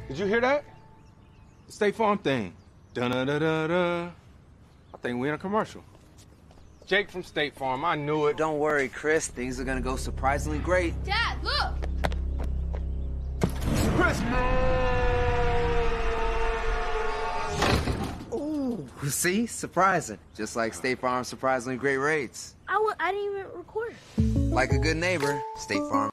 Did you hear that? The State Farm thing. Dun-da-da-da-da. I think we're in a commercial. Jake from State Farm, I knew it. Don't worry, Chris. Things are gonna go surprisingly great. Dad, look! Chris! Ooh, see? Surprising. Just like State Farm's surprisingly great rates. I didn't even record. Like a good neighbor, State Farm.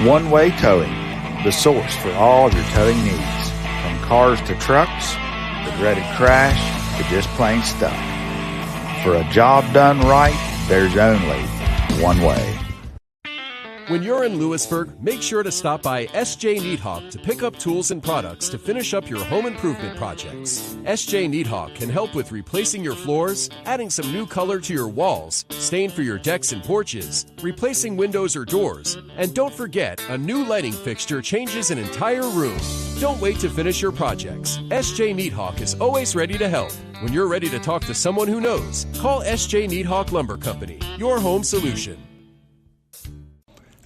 One-Way Towing, the source for all of your towing needs. From cars to trucks, the dreaded crash, to just plain stuff. For a job done right, there's only one way. When you're in Lewisburg, make sure to stop by S.J. Needhawk to pick up tools and products to finish up your home improvement projects. S.J. Needhawk can help with replacing your floors, adding some new color to your walls, stain for your decks and porches, replacing windows or doors, and don't forget, a new lighting fixture changes an entire room. Don't wait to finish your projects. S.J. Needhawk is always ready to help. When you're ready to talk to someone who knows, call S.J. Needhawk Lumber Company, your home solution.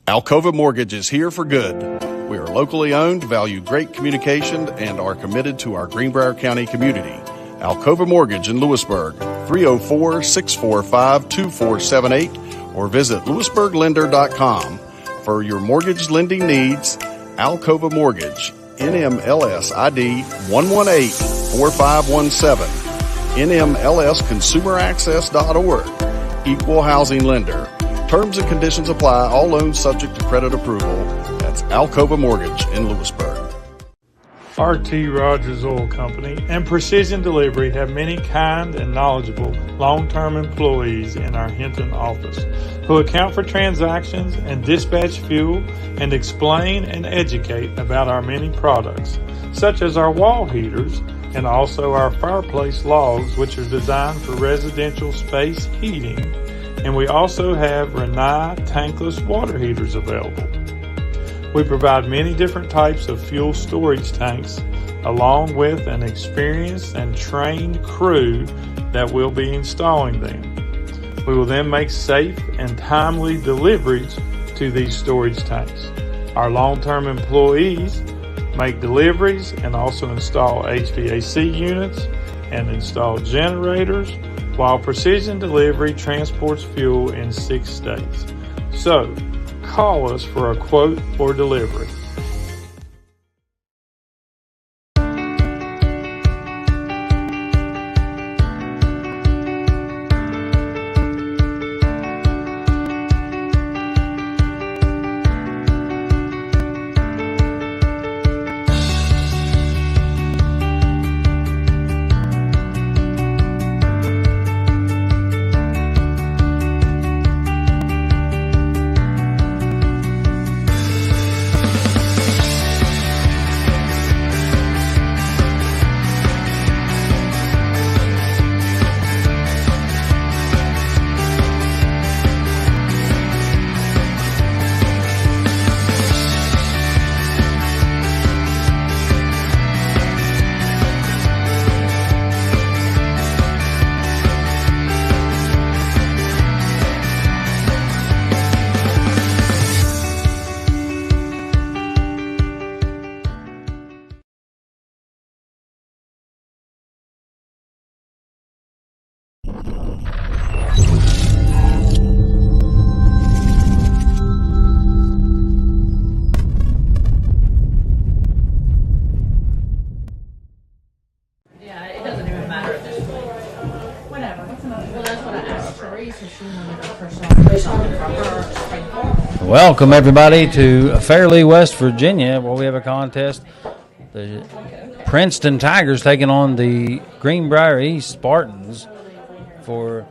Alcova Mortgage is here for good. We are locally owned, value great communication, and are committed to our Greenbrier County community. Alcova Mortgage in Lewisburg, 304-645-2478, or visit lewisburglender.com. For your mortgage lending needs, Alcova Mortgage, NMLS ID 118-4517, NMLSconsumeraccess.org, Equal Housing Lender. Terms and conditions apply. All loans subject to credit approval. That's Alcova Mortgage in Lewisburg. R.T. Rogers Oil Company and Precision Delivery have many kind and knowledgeable long-term employees in our Hinton office who account for transactions and dispatch fuel and explain and educate about our many products, such as our wall heaters and also our fireplace logs, which are designed for residential space heating. And we also have Renai tankless water heaters available. We provide many different types of fuel storage tanks along with an experienced and trained crew that will be installing them. We will then make safe and timely deliveries to these storage tanks. Our long-term employees make deliveries and also install HVAC units and install generators, while Precision Delivery transports fuel in 6 states. So, call us for a quote or delivery. Welcome everybody to Fairleigh, West Virginia, where we have a contest. The Princeton Tigers taking on the Greenbrier East Spartans for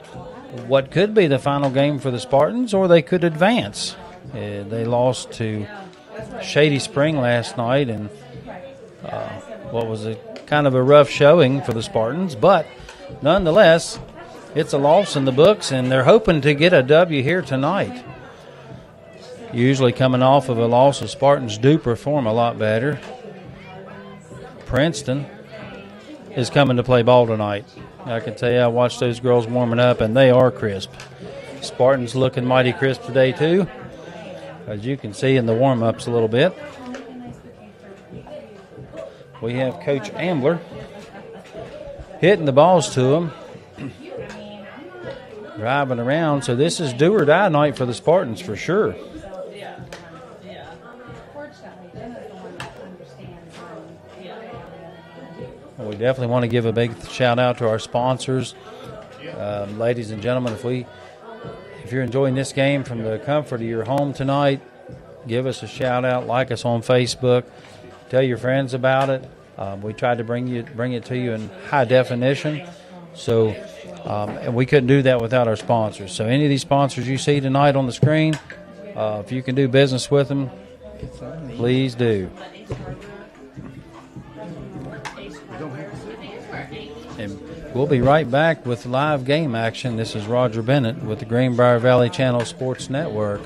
what could be the final game for the Spartans, or they could advance. They lost to Shady Spring last night, and what was a kind of a rough showing for the Spartans, but nonetheless, it's a loss in the books, and they're hoping to get a W here tonight. Usually coming off of a loss, the Spartans do perform a lot better. Princeton is coming to play ball tonight. I can tell you, I watched those girls warming up, and they are crisp. Spartans looking mighty crisp today, too, as you can see in the warm-ups a little bit. We have Coach Ambler hitting the balls to him, driving around. So this is do or die night for the Spartans for sure. Well, we definitely want to give a big shout out to our sponsors. Ladies and gentlemen, if you're enjoying this game from the comfort of your home tonight, give us a shout out, like us on Facebook, tell your friends about it. We tried to bring it to you in high definition, so and we couldn't do that without our sponsors. So any of these sponsors you see tonight on the screen, if you can do business with them, please do. And we'll be right back with live game action. This is Roger Bennett with the Greenbrier Valley Channel Sports Network.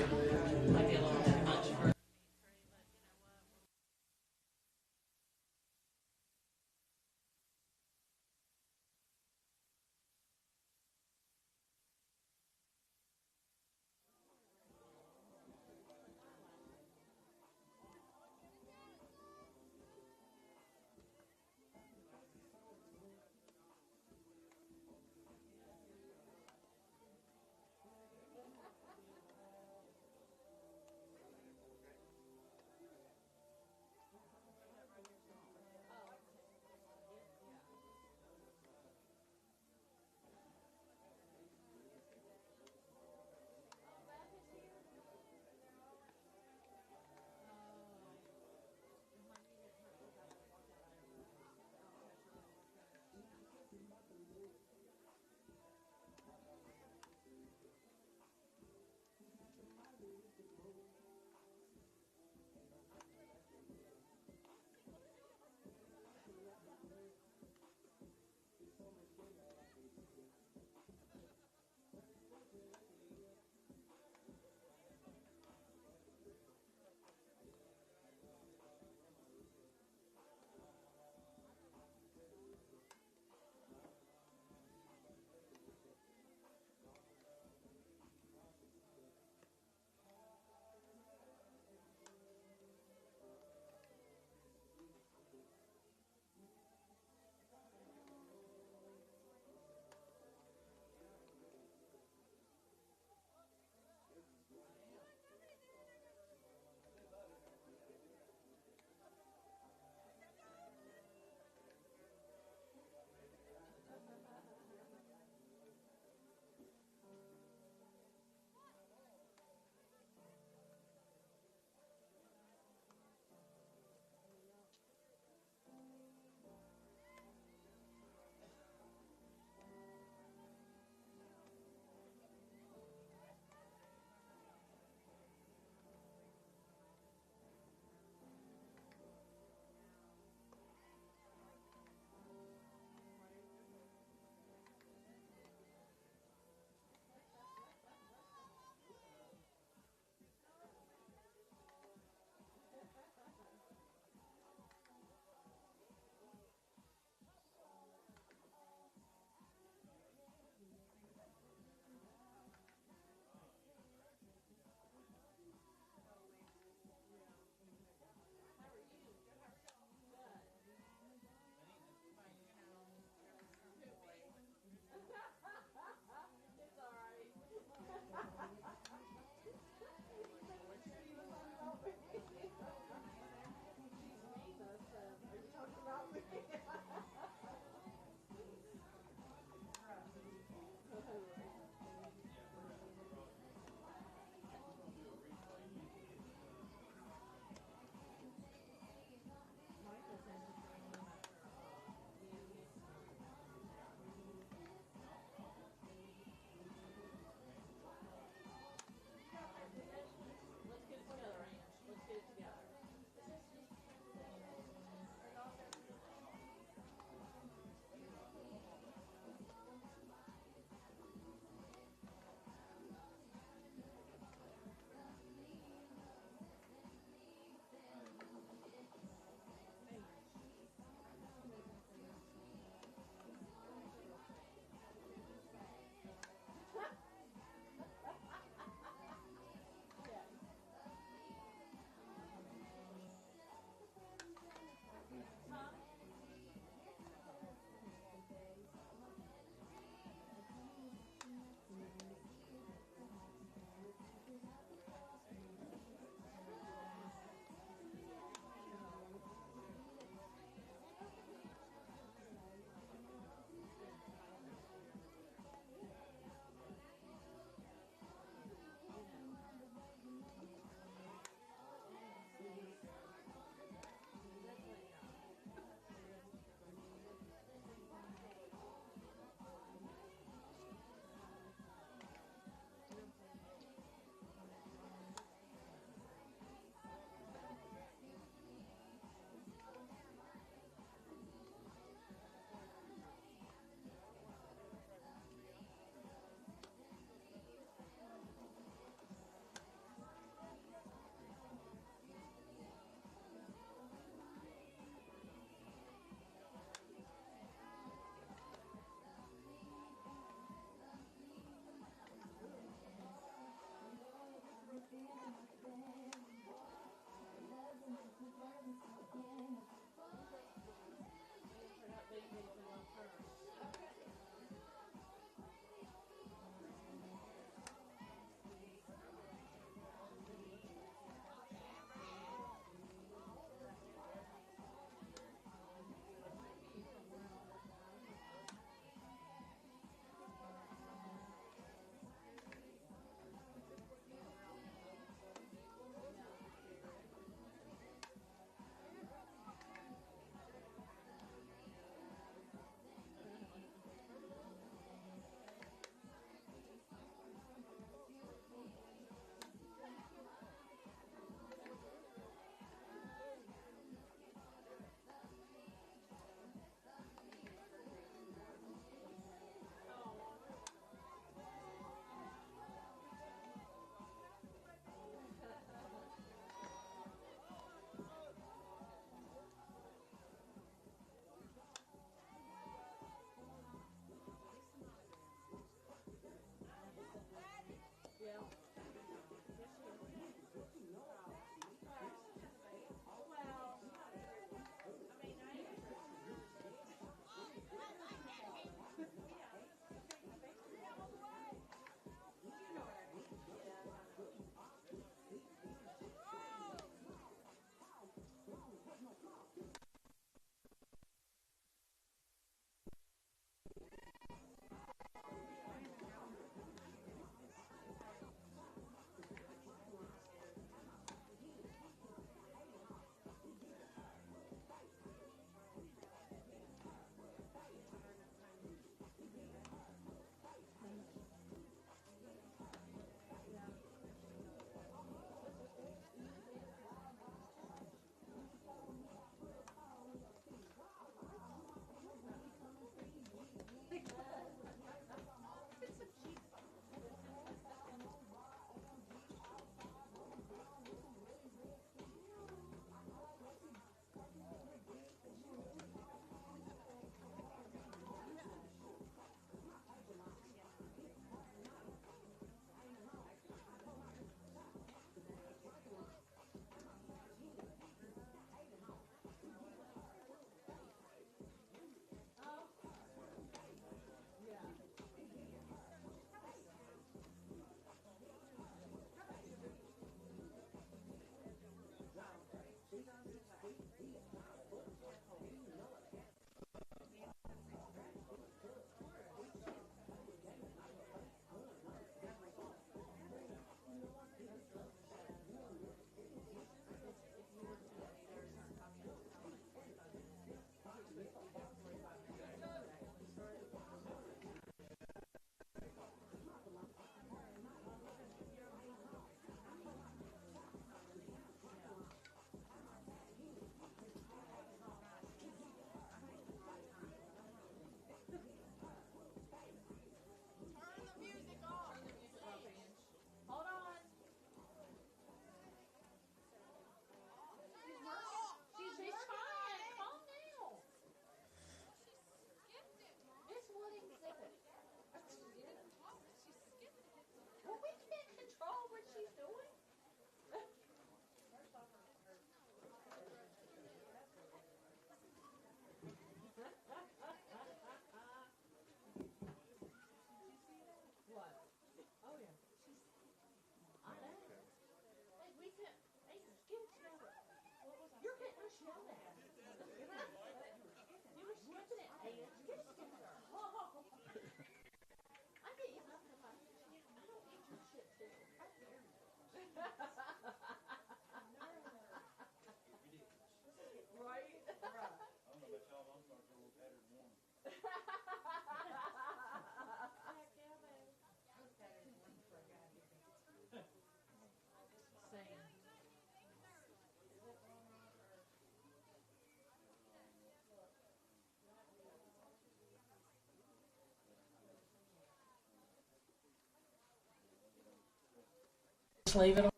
Leave it.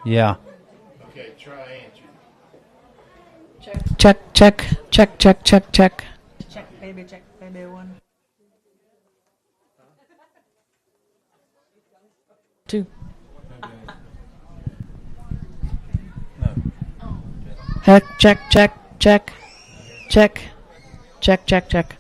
Yeah. Okay, try answer. Check, check, check, check, check, check. Check, baby, one. 2. Heck, check, check, check, check, check, check, check.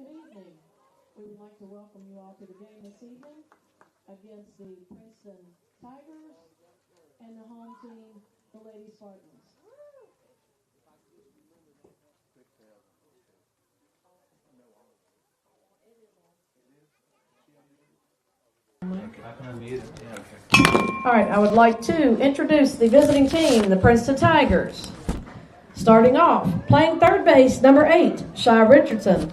Good evening. We would like to welcome you all to the game this evening against the Princeton Tigers and the home team, the Lady Spartans. All right, I would like to introduce the visiting team, the Princeton Tigers. Starting off, playing third base, number 8, Shy Richardson.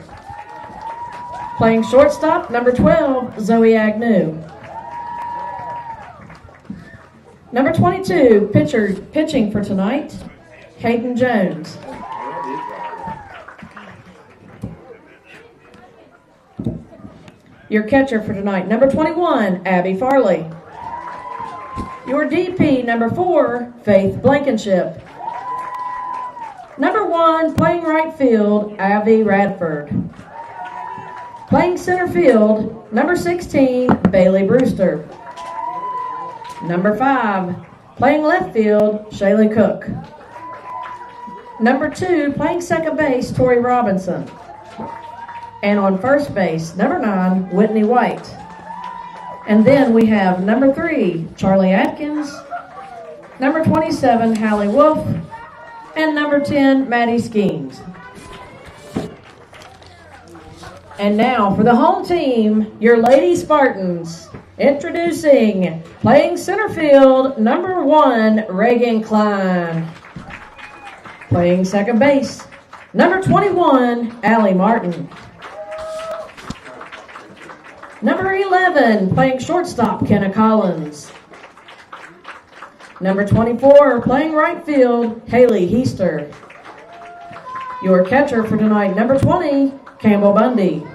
Playing shortstop, number 12, Zoe Agnew. Number 22, pitching for tonight, Hayden Jones. Your catcher for tonight, number 21, Abby Farley. Your DP, number 4, Faith Blankenship. Number 1, playing right field, Avi Radford. Playing center field, number 16, Bailey Brewster. Number 5, playing left field, Shaylee Cook. Number 2, playing second base, Tori Robinson. And on first base, number 9, Whitney White. And then we have number 3, Charlie Atkins. Number 27, Hallie Wolf. And number 10, Maddie Skeens. And now for the home team, your Lady Spartans. Introducing, playing center field, number 1, Reagan Klein. Playing second base, number 21, Allie Martin. Number 11, playing shortstop, Kenna Collins. Number 24, playing right field, Haley Heaster. Your catcher for tonight, number 20, Campbell Bundy.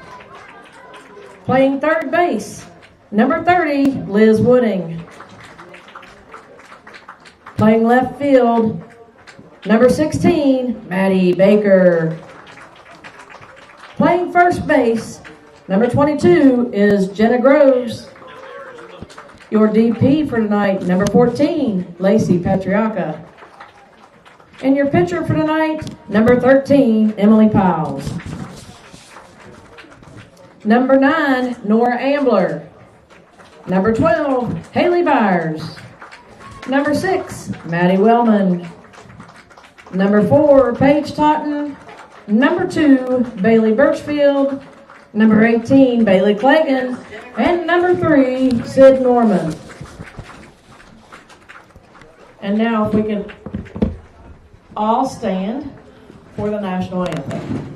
Playing third base, number 30, Liz Wooding. Playing left field, number 16, Maddie Baker. first base, number 22, is Jenna Groves. Your DP for tonight, number 14, Lacey Patriaca. And your pitcher for tonight, number 13, Emily Powles. Number 9, Nora Ambler. Number 12, Haley Byers. Number 6, Maddie Wellman. Number 4, Paige Totten. Number 2, Bailey Birchfield. Number 18, Bailey Clagan. And number 3, Sid Norman. And now if we could all stand for the national anthem.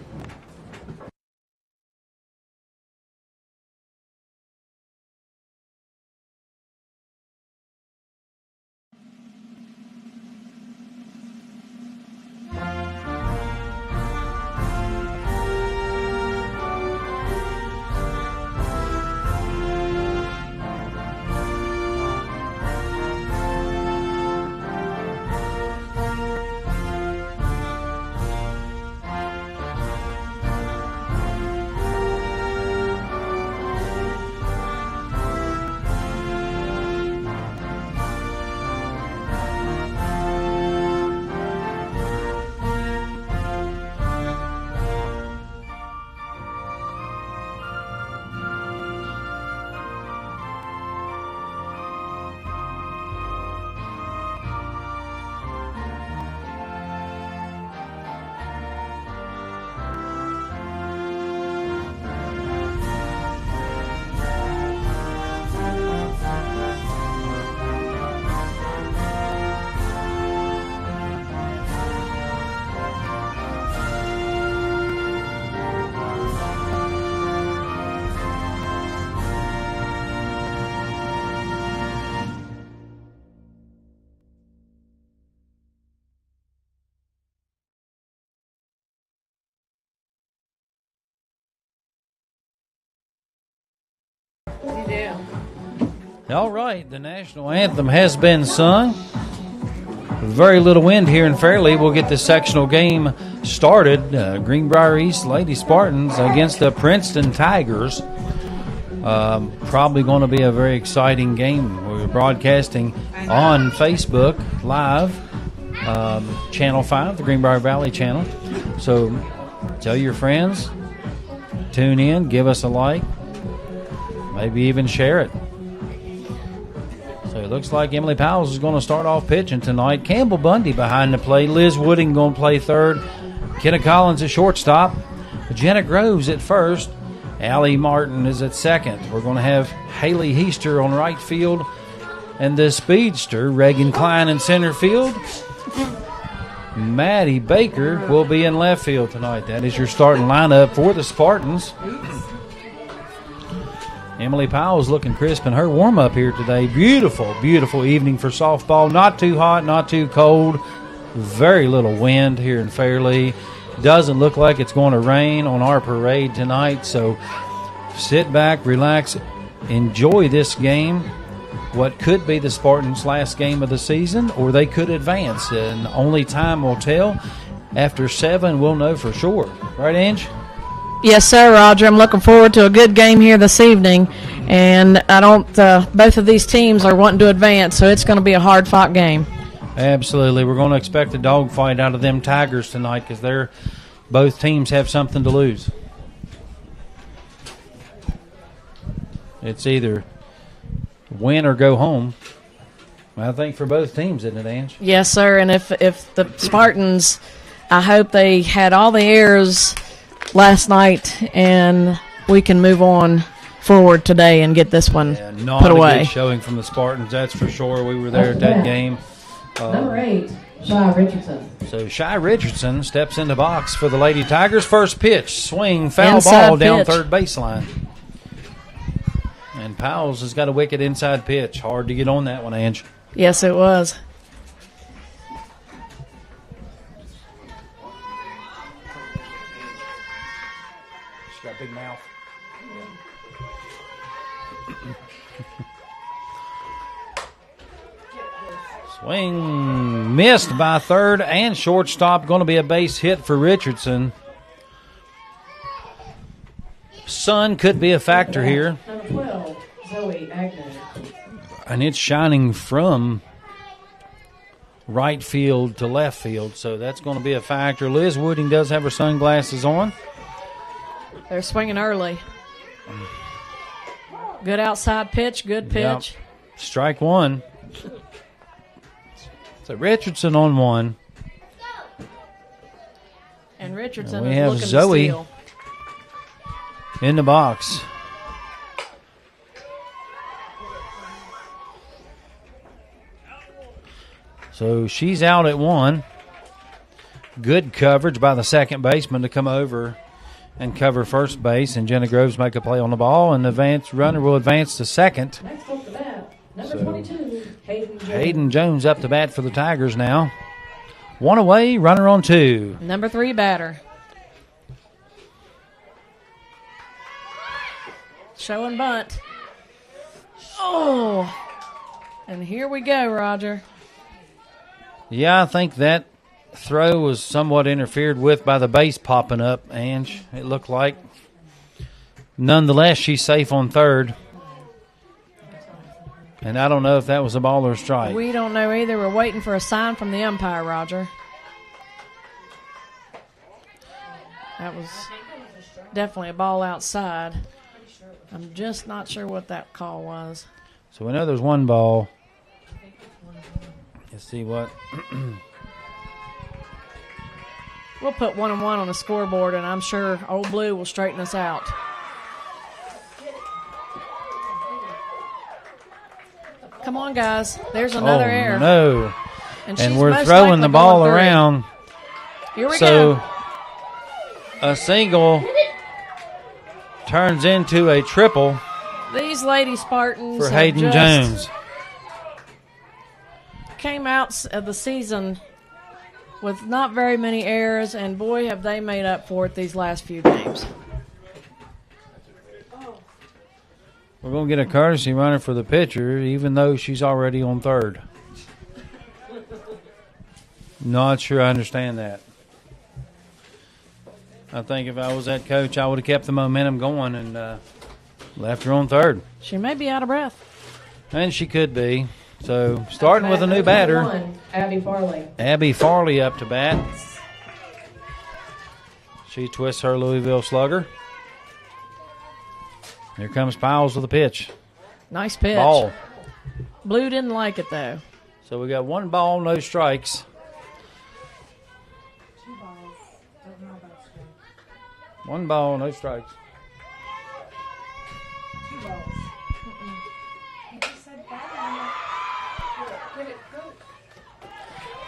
All right, the national anthem has been sung. Very little wind here in Fairleigh. We'll get the sectional game started. Greenbrier East Lady Spartans against the Princeton Tigers. Probably going to be a very exciting game. We're broadcasting on Facebook Live, Channel 5, the Greenbrier Valley channel. So tell your friends, tune in, give us a like, maybe even share it. So it looks like Emily Powles is going to start off pitching tonight. Campbell Bundy behind the plate. Liz Wooding going to play third. Kenna Collins at shortstop. Jenna Groves at first. Allie Martin is at second. We're going to have Haley Heaster on right field. And the speedster, Reagan Klein, in center field. Maddie Baker will be in left field tonight. That is your starting lineup for the Spartans. Emily Powell's looking crisp in her warm-up here today. Beautiful, beautiful evening for softball. Not too hot, not too cold. Very little wind here in Fairleigh. Doesn't look like it's going to rain on our parade tonight. So sit back, relax, enjoy this game. What could be the Spartans' last game of the season, or they could advance. And only time will tell. After 7, we'll know for sure. Right, Ange? Yes, sir, Roger. I'm looking forward to a good game here this evening, and I don't. Both of these teams are wanting to advance, so it's going to be a hard-fought game. Absolutely, we're going to expect a dogfight out of them Tigers tonight because both teams have something to lose. It's either win or go home. I think for both teams, isn't it, Ange? Yes, sir. And if the Spartans, I hope they had all the errors last night, and we can move on forward today and get this one put away. Not a good showing from the Spartans, that's for sure. We were there at that game. Number 8, Shy Richardson. So Shy Richardson steps in the box for the Lady Tigers. First pitch, swing, foul Inside ball down pitch. third baseline. And Powell's has got a wicked inside pitch. Hard to get on that one, Ange. Yes, it was. She's got a big mouth. Swing missed by third and shortstop. Going to be a base hit for Richardson. sun could be a factor here. Number 12, Zoe Agnew. And it's shining from right field to left field, so that's going to be a factor. Liz Wooding does have her sunglasses on. They're swinging early. Good outside pitch, good pitch. Yep. Strike one. So Richardson on one. And Richardson we is have looking Zoe to steal. In the box. So she's out at one. Good coverage by the second baseman to come over and cover first base, and Jenna Groves make a play on the ball, and the advance runner will advance to second. Next off the bat, number 22, Hayden Jones. Hayden Jones up to bat for the Tigers now. One away, runner on two. Number 3 batter. Show and bunt. Oh! And here we go, Roger. Yeah, I think that throw was somewhat interfered with by the base popping up, and it looked like. Nonetheless, she's safe on third. And I don't know if that was a ball or a strike. We don't know either. We're waiting for a sign from the umpire, Roger. That was definitely a ball outside. I'm just not sure what that call was. So we know there's one ball. Let's see what. We'll put 1 and 1 on the scoreboard, and I'm sure Old Blue will straighten us out. Come on, guys. There's another error. No. And we're throwing the ball around. Here we go. go. A single turns into a triple These Lady Spartans for Hayden Jones. Came out of the season with not very many errors, and boy, have they made up for it these last few games. We're going to get a courtesy runner for the pitcher, even though she's already on third. Not sure I understand that. I think if I was that coach, I would have kept the momentum going and left her on third. She may be out of breath. And she could be. So, starting with a new batter. Abby Farley. Abby Farley up to bat. She twists her Louisville slugger. Here comes Piles with a pitch. Nice pitch. Ball. Blue didn't like it, though. So we got 1 ball, no strikes. 1 ball, no strikes. 2 balls.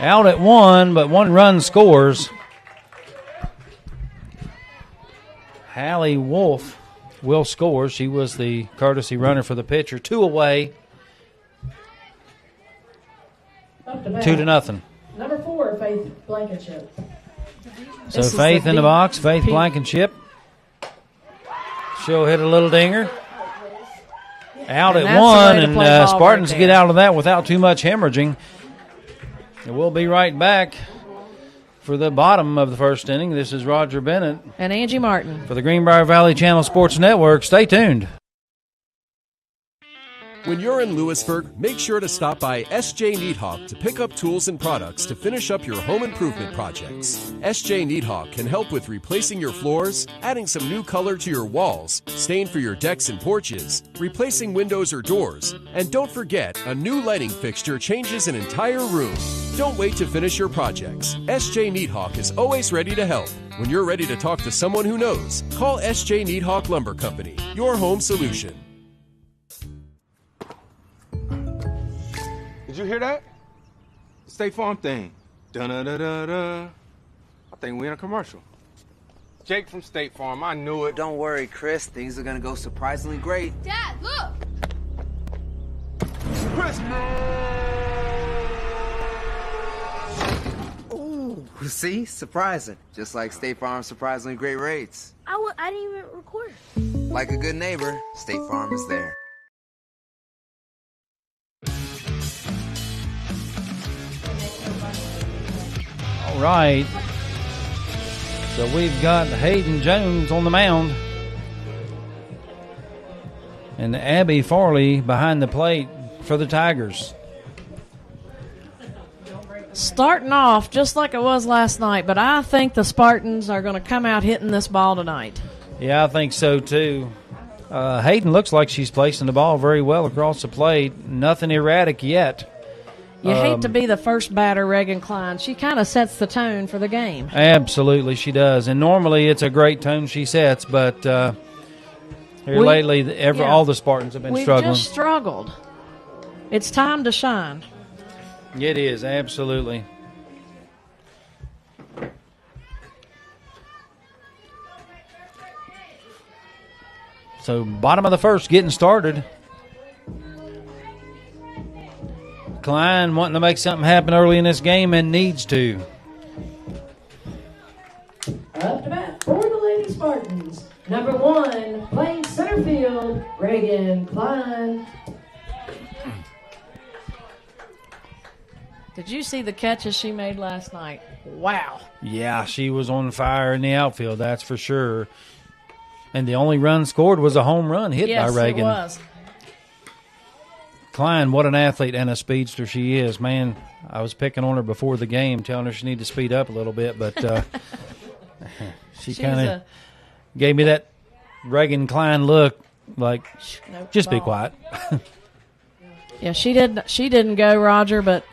Out at 1, but 1 run scores. Hallie Wolf will score. She was the courtesy runner for the pitcher. 2 away. 2-0. Number 4, Faith Blankenship. So Faith in the box. Faith Blankenship. She'll hit a little dinger. Out And at 1, and Spartans get out of that without too much hemorrhaging. And we'll be right back for the bottom of the first inning. This is Roger Bennett. And Angie Martin. For the Greenbrier Valley Channel Sports Network. Stay tuned. When you're in Lewisburg, make sure to stop by S.J. Needhawk to pick up tools and products to finish up your home improvement projects. S.J. Needhawk can help with replacing your floors, adding some new color to your walls, stain for your decks and porches, replacing windows or doors, and don't forget, a new lighting fixture changes an entire room. Don't wait to finish your projects. S.J. Needhawk is always ready to help. When you're ready to talk to someone who knows, call S.J. Needhawk Lumber Company, your home solution. Did you hear that? The State Farm thing. Dun-da-da-da-da. I think we're in a commercial. Jake from State Farm, I knew it. Don't worry, Chris. Things are going to go surprisingly great. Dad, look! Chris! Ooh, see? Surprising. Just like State Farm's surprisingly great rates. I didn't even record. Like a good neighbor, State Farm is there. All right. So we've got Hayden Jones on the mound. And Abby Farley behind the plate for the Tigers. Starting off just like it was last night, but I think the Spartans are going to come out hitting this ball tonight. Yeah, I think so too. Hayden looks like she's placing the ball very well across the plate. Nothing erratic yet. You hate to be the first batter, Reagan Klein. She kind of sets the tone for the game. Absolutely, she does. And normally it's a great tone she sets, but lately all the Spartans have been struggling. We've just struggled. It's time to shine. It is, absolutely. So bottom of the first getting started. Klein wanting to make something happen early in this game and needs to. Up to bat for the Lady Spartans. Number 1, playing center field, Reagan Klein. Did you see the catches she made last night? Wow. Yeah, she was on fire in the outfield, that's for sure. And the only run scored was a home run hit by Reagan. Yes, it was. Klein, what an athlete and a speedster she is. Man, I was picking on her before the game, telling her she needed to speed up a little bit, but she kind of gave me that Reagan Klein look, like, just be quiet. Yeah, she didn't go, Roger, but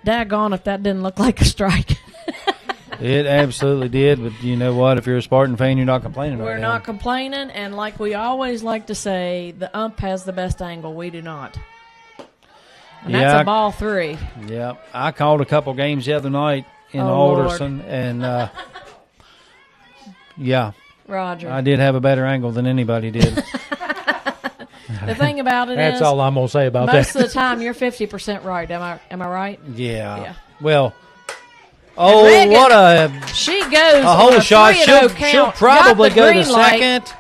daggone if that didn't look like a strike. It absolutely did, but you know what? If you're a Spartan fan, you're not complaining right now. We're not complaining, and like we always like to say, the ump has the best angle. We do not. And that's a ball 3. Yeah, I called a couple games the other night in Alderson, and Roger, I did have a better angle than anybody did. The thing about it that's all I'm gonna say about that. Most of the time, you're 50% right. Am I right? Yeah. Well. Oh, Reagan, what a she goes a whole shot. She'll probably go to light. second.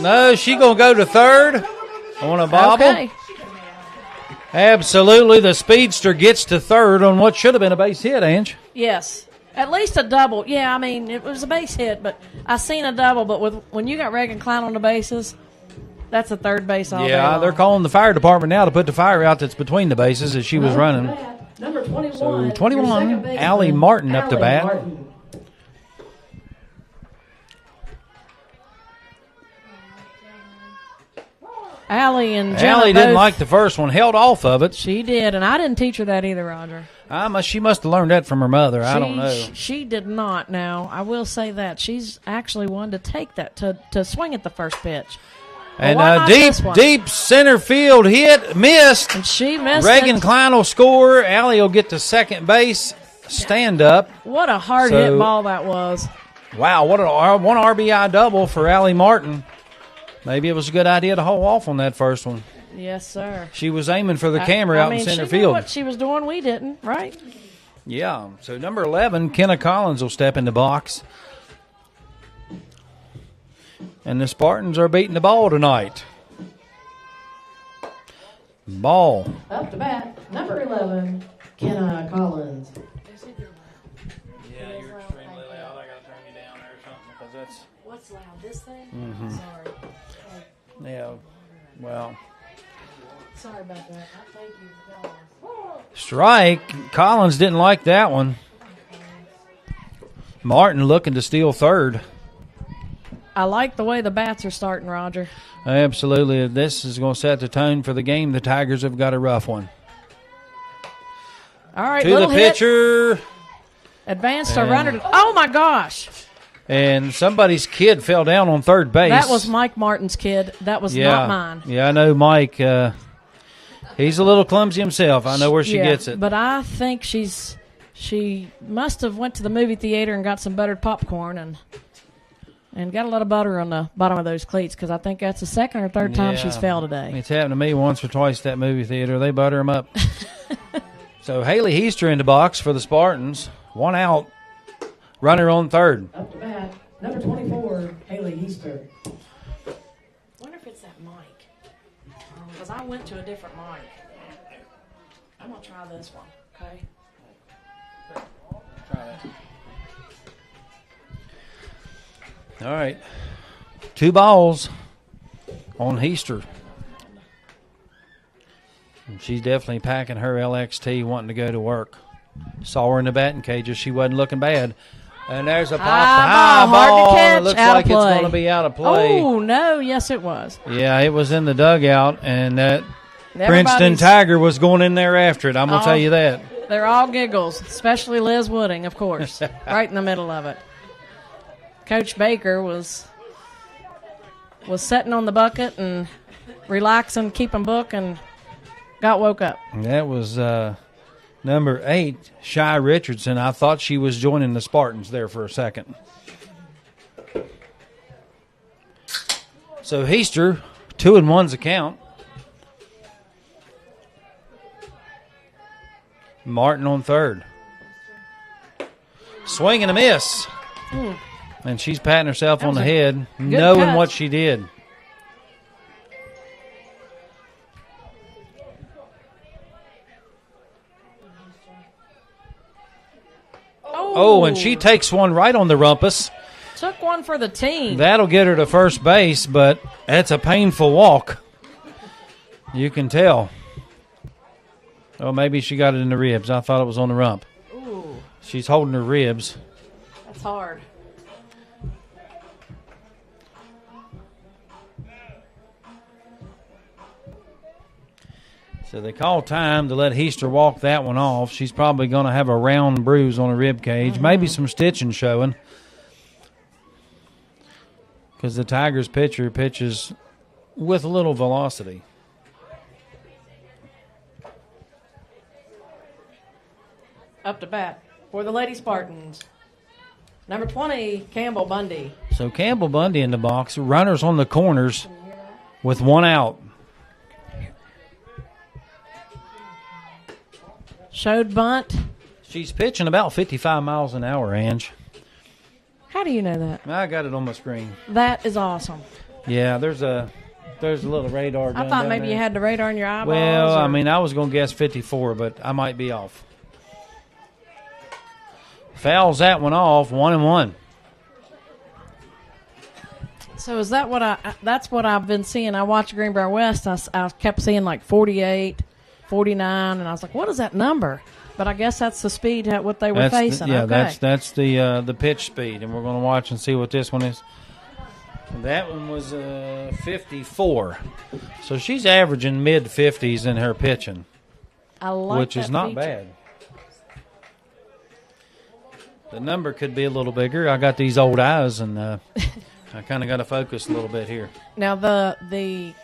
No, she gonna go to third on a bobble. Okay. Absolutely, the speedster gets to third on what should have been a base hit, Ange. Yes, at least a double. Yeah, I mean it was a base hit, but I seen a double. But when you got Reagan Klein on the bases, that's a third base all day long. They're calling the fire department now to put the fire out that's between the bases as she was running. Number 21. So 21, Allie Martin up to bat. Martin. Allie and Jenna Allie didn't like the first one, held off of it. She did, and I didn't teach her that either, Roger. She must have learned that from her mother. I don't know. She did not. Now, I will say that. She's actually one to take that, to swing at the first pitch. And deep center field hit, missed. And she missed Reagan Klein will score. Allie will get to second base, stand up. What a hard hit ball that was. Wow, what one RBI double for Allie Martin. Maybe it was a good idea to hold off on that first one. Yes, sir. She was aiming for the camera out in center field. Knew what she was doing. We didn't, right? Yeah. So number 11, Kenna Collins will step in the box. And the Spartans are beating the ball tonight. Ball. Up to bat, number 11, Kenna Collins. Yeah, you're extremely loud. I got to turn you down there or something because that's... What's loud? This thing? Mm-hmm. Sorry. Yeah, well... Sorry about that. I thank you. Strike. Collins didn't like that one. Martin looking to steal third. I like the way the bats are starting, Roger. Absolutely. This is going to set the tone for the game. The Tigers have got a rough one. All right, to the pitcher. Advanced a runner. Oh, my gosh. And somebody's kid fell down on third base. That was Mike Martin's kid. That was not mine. Yeah, I know Mike. He's a little clumsy himself. I know where she gets it. But I think she must have went to the movie theater and got some buttered popcorn and got a lot of butter on the bottom of those cleats because I think that's the second or third time she's fell today. It's happened to me once or twice at that movie theater. They butter them up. So Haley Heister in the box for the Spartans. One out. Runner on third. Up to bat, number 24, Haley Heister. Wonder if it's that mic. Because I went to a different mic. I'm going to try this one, okay? Try that. All right. 2 balls. on Heaster. And she's definitely packing her LXT, wanting to go to work. Saw her in the batting cages. She wasn't looking bad. And there's a high hard ball. to catch. It looks out like of it's play. going to be out of play. Oh, no. Yes, it was. Yeah, it was in the dugout, and that Princeton Everybody's- Tiger was going in there after it. I'm going to tell you that. They're all giggles, especially Liz Wooding, of course, right in the middle of it. Coach Baker was sitting on the bucket and relaxing, keeping book, and got woke up. That was number 8, Shy Richardson. I thought she was joining the Spartans there for a second. So Heaster, 2-1's a count. Martin on third. Swing and a miss. And she's patting herself on the head, knowing cut. what she did. Oh, and she takes one right on the rumpus. Took one for the team. That'll get her to first base, but it's a painful walk. You can tell. Oh, maybe she got it in the ribs. I thought it was on the rump. Ooh, She's holding her ribs. that's hard. So they call time to let Heaster walk that one off. She's probably going to have a round bruise on her rib cage. Maybe some stitching showing. Because the Tigers pitcher pitches with a little velocity. Up to bat for the Lady Spartans. Number 20, Campbell Bundy. So Campbell Bundy in the box. Runners on the corners with one out. Showed bunt. She's pitching about 55 miles an hour, Ange. How do you know that? I got it on my screen. That is awesome. Yeah, there's a little radar I thought maybe you had the radar in your eyeballs. Well, or- I mean, I was going to guess 54, but I might be off. Fouls that one off, 1-1. So is that that's what I've been seeing. I watched Greenbrier West. I kept seeing like 48, 49, and I was like, what is that number? But I guess that's the speed at what they were facing. Okay. That's the pitch speed, and we're going to watch and see what this one is. That one was 54. So she's averaging mid-50s in her pitching, I like which is that not feature. bad. The number could be a little bigger. I got these old eyes, and I kind of got to focus a little bit here. Now the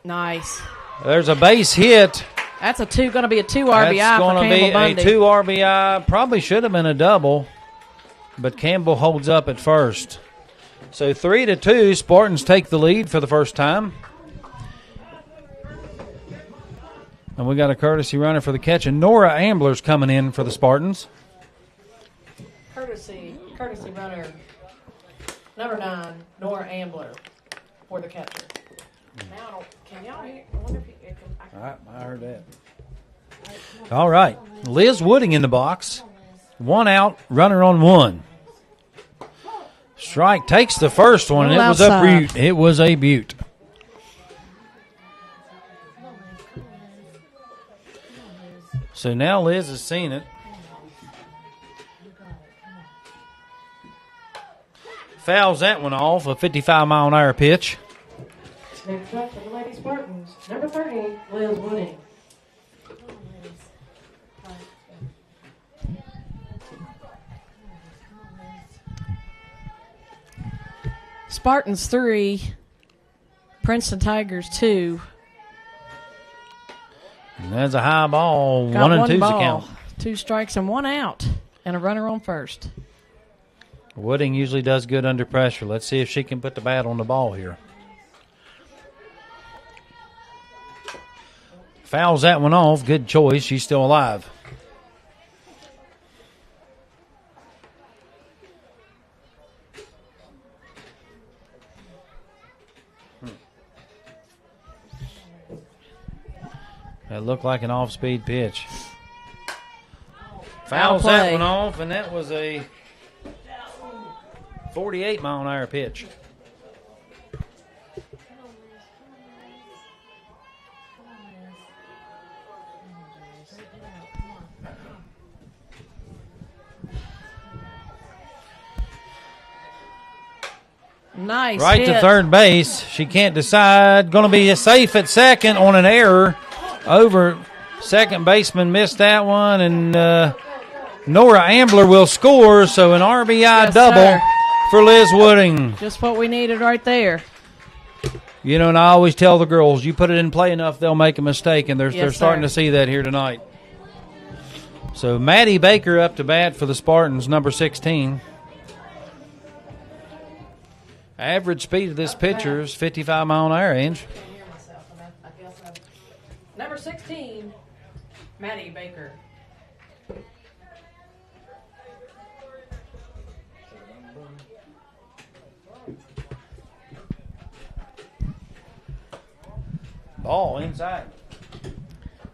nice. There's a base hit. That's going to be a 2 RBI That's for going to Campbell be Bundy. a 2 RBI. Probably should have been a double, but Campbell holds up at first. So 3-2, Spartans take the lead for the first time. And we got a courtesy runner for the catch, and Nora Ambler's coming in for the Spartans. Courtesy runner, number 9, Nora Ambler, for the catcher. Now, can y'all hear? I wonder if you can. I heard that. All right. Liz Wooding in the box. 1 out, runner on 1. Strike takes the first one, and it was a Outside. beaut. It was a beaut. So now Liz has seen it. Fouls that one off, a 55-mile-an-hour pitch. Next up for the Lady Spartans, number 30, Liz Wooding. Spartans 3, Princeton Tigers 2. And that's a high ball. Got 1 and 2's ball, the count. 2 strikes and 1 out, and a runner on first. Wooding usually does good under pressure. Let's see if she can put the bat on the ball here. Fouls that one off. Good choice. She's still alive. That looked like an off-speed pitch. Fouls that play. one off, and that was a 48-mile-an-hour pitch. Nice right hit. to third base. She can't decide. Going to be safe at second on an error. Over second baseman missed that one, and Nora Ambler will score. So an RBI double sir. for Liz Wooding. Just what we needed right there. You know, and I always tell the girls, you put it in play enough, they'll make a mistake, and they're Yes, starting sir. to see that here tonight. So Maddie Baker up to bat for the Spartans, number 16. Average speed of this pitcher is 55 mile an hour, Ange. Number 16, Maddie Baker. Ball inside.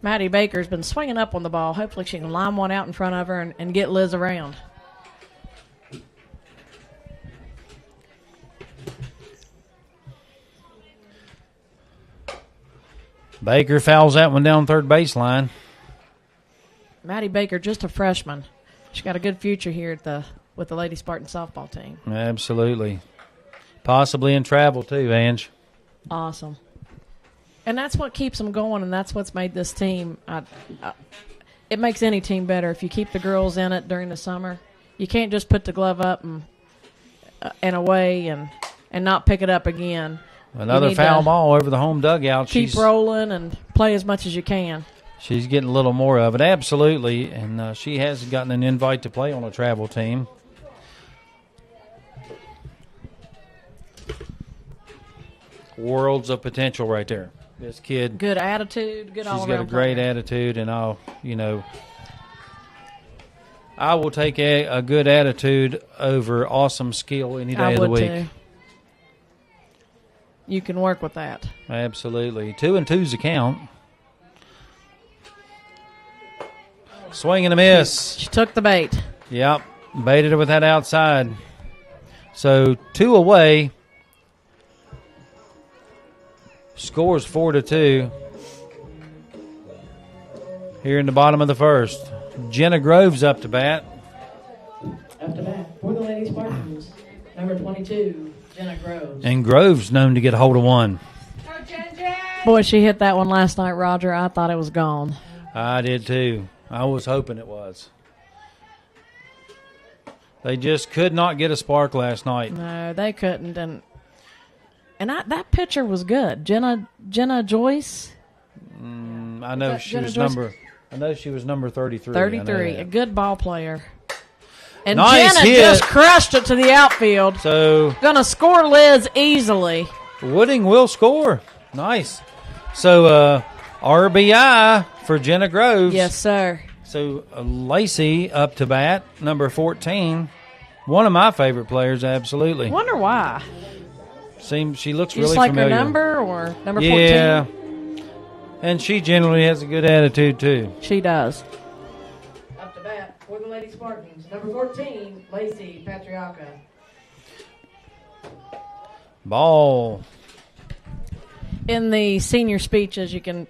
Maddie Baker's been swinging up on the ball. Hopefully she can line one out in front of her and get Liz around. Baker fouls that one down third baseline. Maddie Baker, just a freshman. She's got a good future here at with the Lady Spartan softball team. Absolutely. Possibly in travel too, Ange. Awesome. And that's what keeps them going, and that's what's made this team. It makes any team better if you keep the girls in it during the summer. You can't just put the glove up and away and not pick it up again. Another foul ball over the home dugout. Keep rolling and play as much as you can. She's getting a little more of it, absolutely, and she has gotten an invite to play on a travel team. Worlds of potential right there. This kid. Good attitude, good all-around She's got a great player. attitude, and I will take a good attitude over awesome skill any day of the week. Too. You can work with that. Absolutely. 2-2's the count. Swing and a miss. She took the bait. Yep. Baited it with that outside. So 2 away. Scores 4-2. Here in the bottom of the first. Jenna Groves up to bat. Up to bat for the Lady Spartans, number 22, Jenna Groves. And Groves known to get a hold of one. Boy, she hit that one last night, Roger. I thought it was gone. I did too. I was hoping it was. They just could not get a spark last night. No, they couldn't. And that pitcher was good. Jenna Joyce. I know she was number 33. 33, a good ball player. And Nice Jenna hit. just crushed it to the outfield. So Gonna score Liz easily. Wooding will score. Nice. So RBI for Jenna Groves. Yes, sir. So Lacey up to bat, number 14. One of my favorite players, absolutely. Wonder why. She looks You really just like familiar. her number or number 14? Yeah. And she generally has a good attitude, too. She does. Up to bat for the Lady Spartans, number 14, Lacey Patriarca. Ball. In the senior speeches, a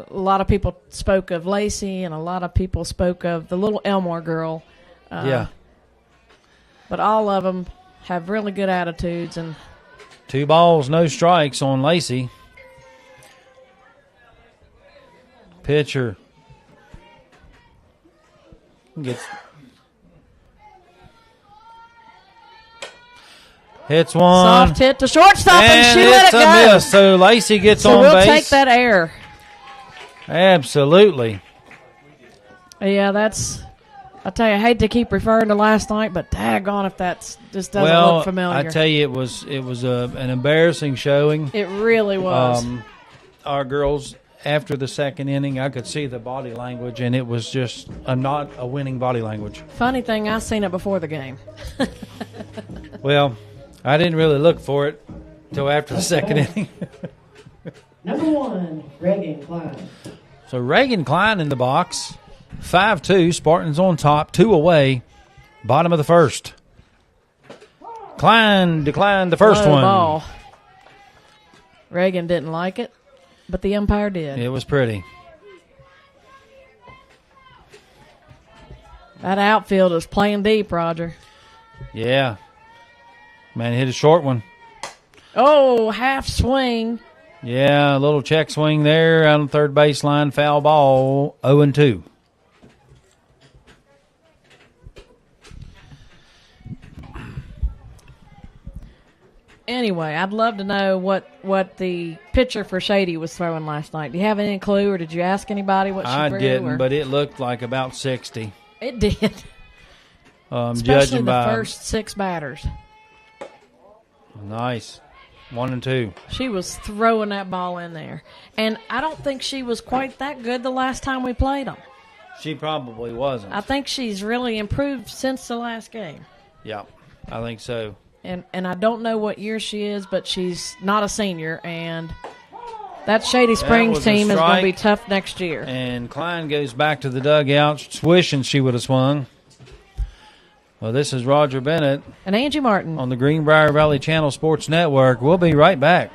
lot of people spoke of Lacey and a lot of people spoke of the little Elmore girl. Yeah. But all of them have really good attitudes. And 2 balls, no strikes on Lacey. Pitcher hits one. soft hit to shortstop, and she let it it's a go. miss. So Lacey gets So on we'll base. take that error. Absolutely. Yeah, I tell you, I hate to keep referring to last night, but daggone if that just doesn't look familiar. I tell you, it was an embarrassing showing. It really was. Our girls, after the second inning, I could see the body language, and it was just not a winning body language. Funny thing, I seen it before the game. Well, I didn't really look for it until after the second inning. Number 1, Reagan Klein. So Reagan Klein in the box. 5-2, Spartans on top, 2 away, bottom of the first. Klein declined the first Low one. ball. Reagan didn't like it, but the umpire did. It was pretty. That outfield is playing deep, Roger. Yeah. Man hit a short one. Oh, half swing. Yeah, a little check swing there on the third baseline. Foul ball, 0-2. Anyway, I'd love to know what the pitcher for Shady was throwing last night. Do you have any clue, or did you ask anybody what she threw? I didn't, but it looked like about 60. It did. Especially Judging the by first 6 batters. Nice. 1-2. She was throwing that ball in there. And I don't think she was quite that good the last time we played them. She probably wasn't. I think she's really improved since the last game. Yeah, I think so. And I don't know what year she is, but she's not a senior. And that Shady Springs team is going to be tough next year. And Klein goes back to the dugout, wishing she would have swung. Well, this is Roger Bennett. And Angie Martin. On the Greenbrier Valley Channel Sports Network. We'll be right back.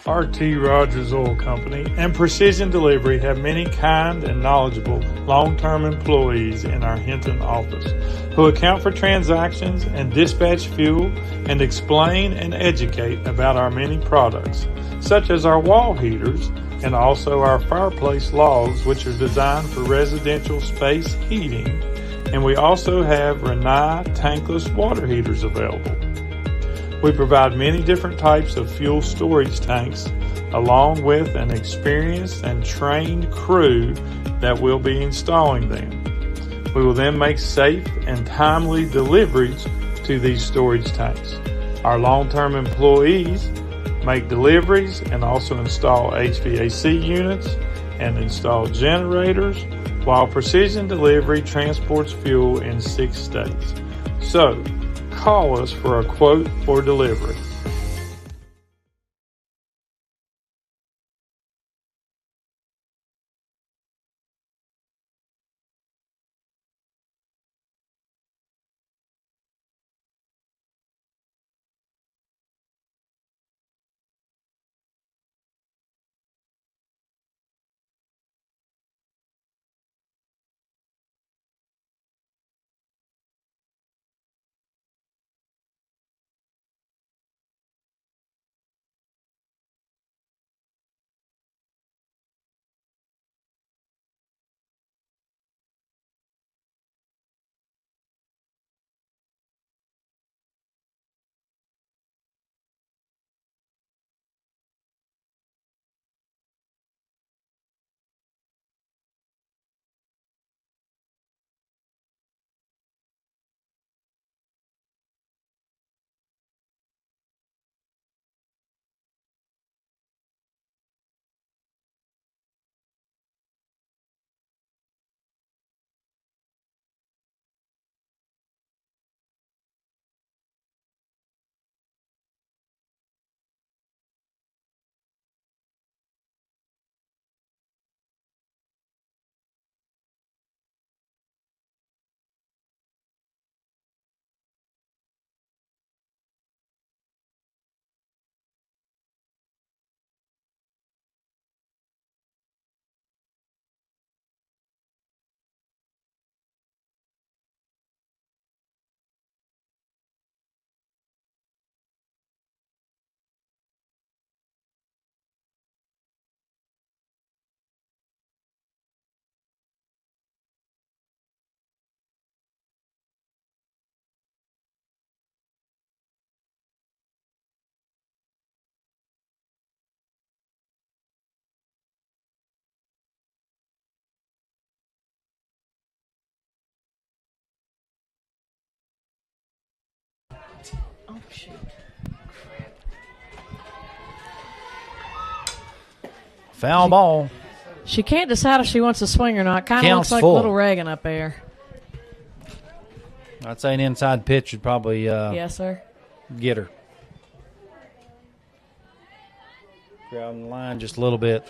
R.T. Rogers Oil Company and Precision Delivery have many kind and knowledgeable long-term employees in our Hinton office who account for transactions and dispatch fuel and explain and educate about our many products, such as our wall heaters and also our fireplace logs, which are designed for residential space heating. And we also have Renai tankless water heaters available. We provide many different types of fuel storage tanks along with an experienced and trained crew that will be installing them. We will then make safe and timely deliveries to these storage tanks. Our long-term employees make deliveries and also install HVAC units and install generators, while Precision Delivery transports fuel in 6 states. So, call us for a quote for delivery. Oh, shoot. Foul ball. She can't decide if she wants to swing or not. Kind of looks like full. little Reagan up there. I'd say an inside pitch would probably yes, sir. Get her. Grounding the line just a little bit.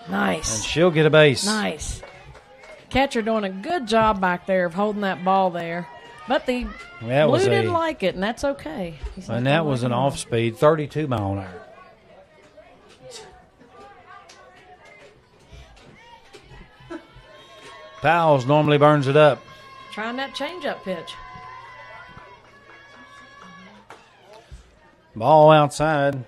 Nice. And she'll get a base. Nice. Catcher doing a good job back there of holding that ball there. But the blue didn't like it, and that's okay. And that was an off-speed, 32 mile an hour. Fouls normally burns it up. Trying that changeup pitch. Ball outside.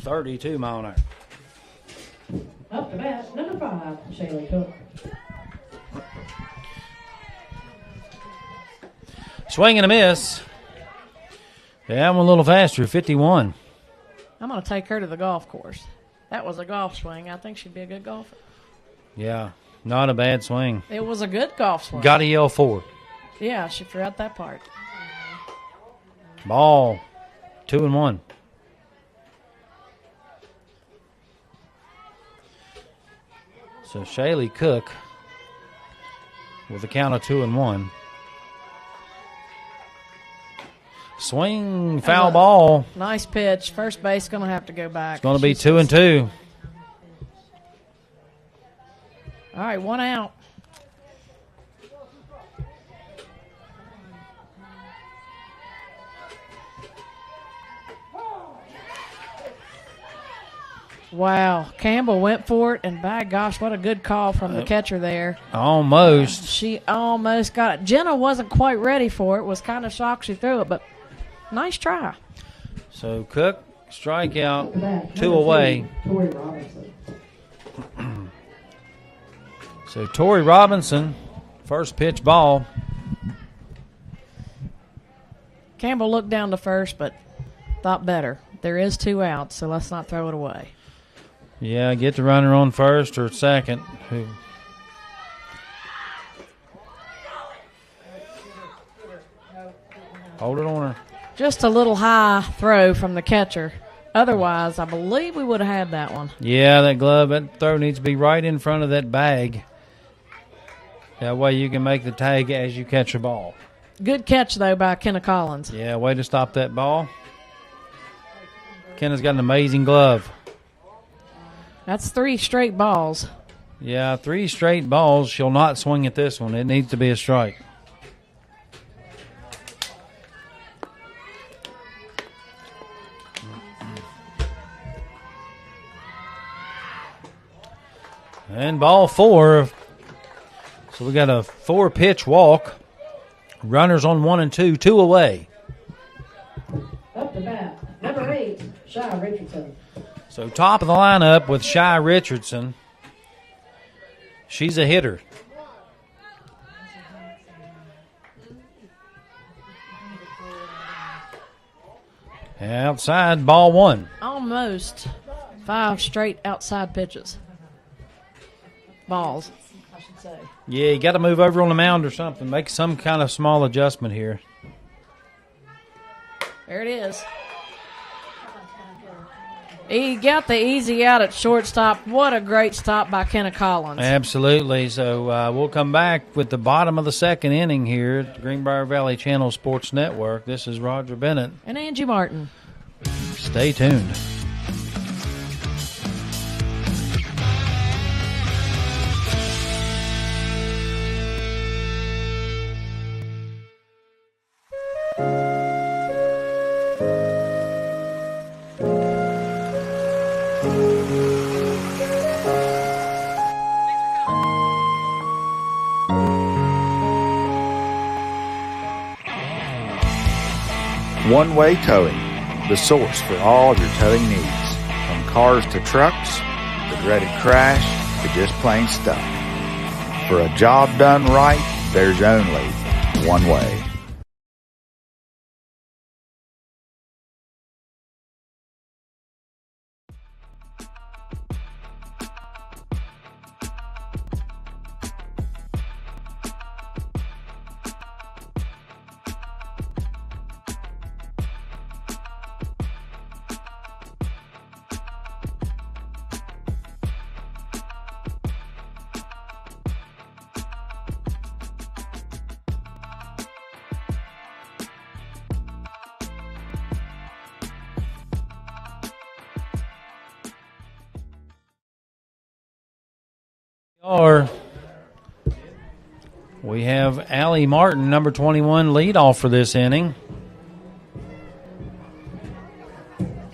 32 mile an hour. Up to bat, number 5, Shaylee Cook. Swing and a miss. Yeah, I'm a little faster, 51. I'm going to take her to the golf course. That was a golf swing. I think she'd be a good golfer. Yeah, not a bad swing. It was a good golf swing. Got to yell 4. Yeah, she forgot that part. Ball, 2-1. So Shaylee Cook with a count of 2-1. Swing, foul ball. Nice pitch. First base going to have to go back. It's going to be 2-2. All right, 1 out. Wow, Campbell went for it, and by gosh, what a good call from the catcher there. Almost. She almost got it. Jenna wasn't quite ready for it, was kind of shocked she threw it, but nice try. So Cook, strikeout, 2 away. Tori Robinson. So Tori Robinson, first pitch ball. Campbell looked down to first, but thought better. There is 2 outs, so let's not throw it away. Yeah, get the runner on first or second. Hold it on her. Just a little high throw from the catcher. Otherwise, I believe we would have had that one. Yeah, that throw needs to be right in front of that bag. That way you can make the tag as you catch the ball. Good catch, though, by Kenna Collins. Yeah, way to stop that ball. Kenna's got an amazing glove. That's 3 straight balls. Yeah, 3 straight balls. She'll not swing at this one. It needs to be a strike. And ball 4. So we got a 4-pitch walk. Runners on 1 and 2, 2 away. Up to bat, number 8, Shy Richardson. So top of the lineup with Shy Richardson. She's a hitter. Outside, ball 1. Almost 5 straight outside pitches. Balls, I should say. Yeah, you got to move over on the mound or something. Make some kind of small adjustment here. There it is. He got the easy out at shortstop. What a great stop by Kenna Collins. Absolutely. So we'll come back with the bottom of the 2nd inning here at the Greenbrier Valley Channel Sports Network. This is Roger Bennett. And Angie Martin. Stay tuned. One-Way Towing, the source for all your towing needs. From cars to trucks, the dreaded crash, to just plain stuff. For a job done right, there's only one way. We have Allie Martin, number 21, lead off for this inning.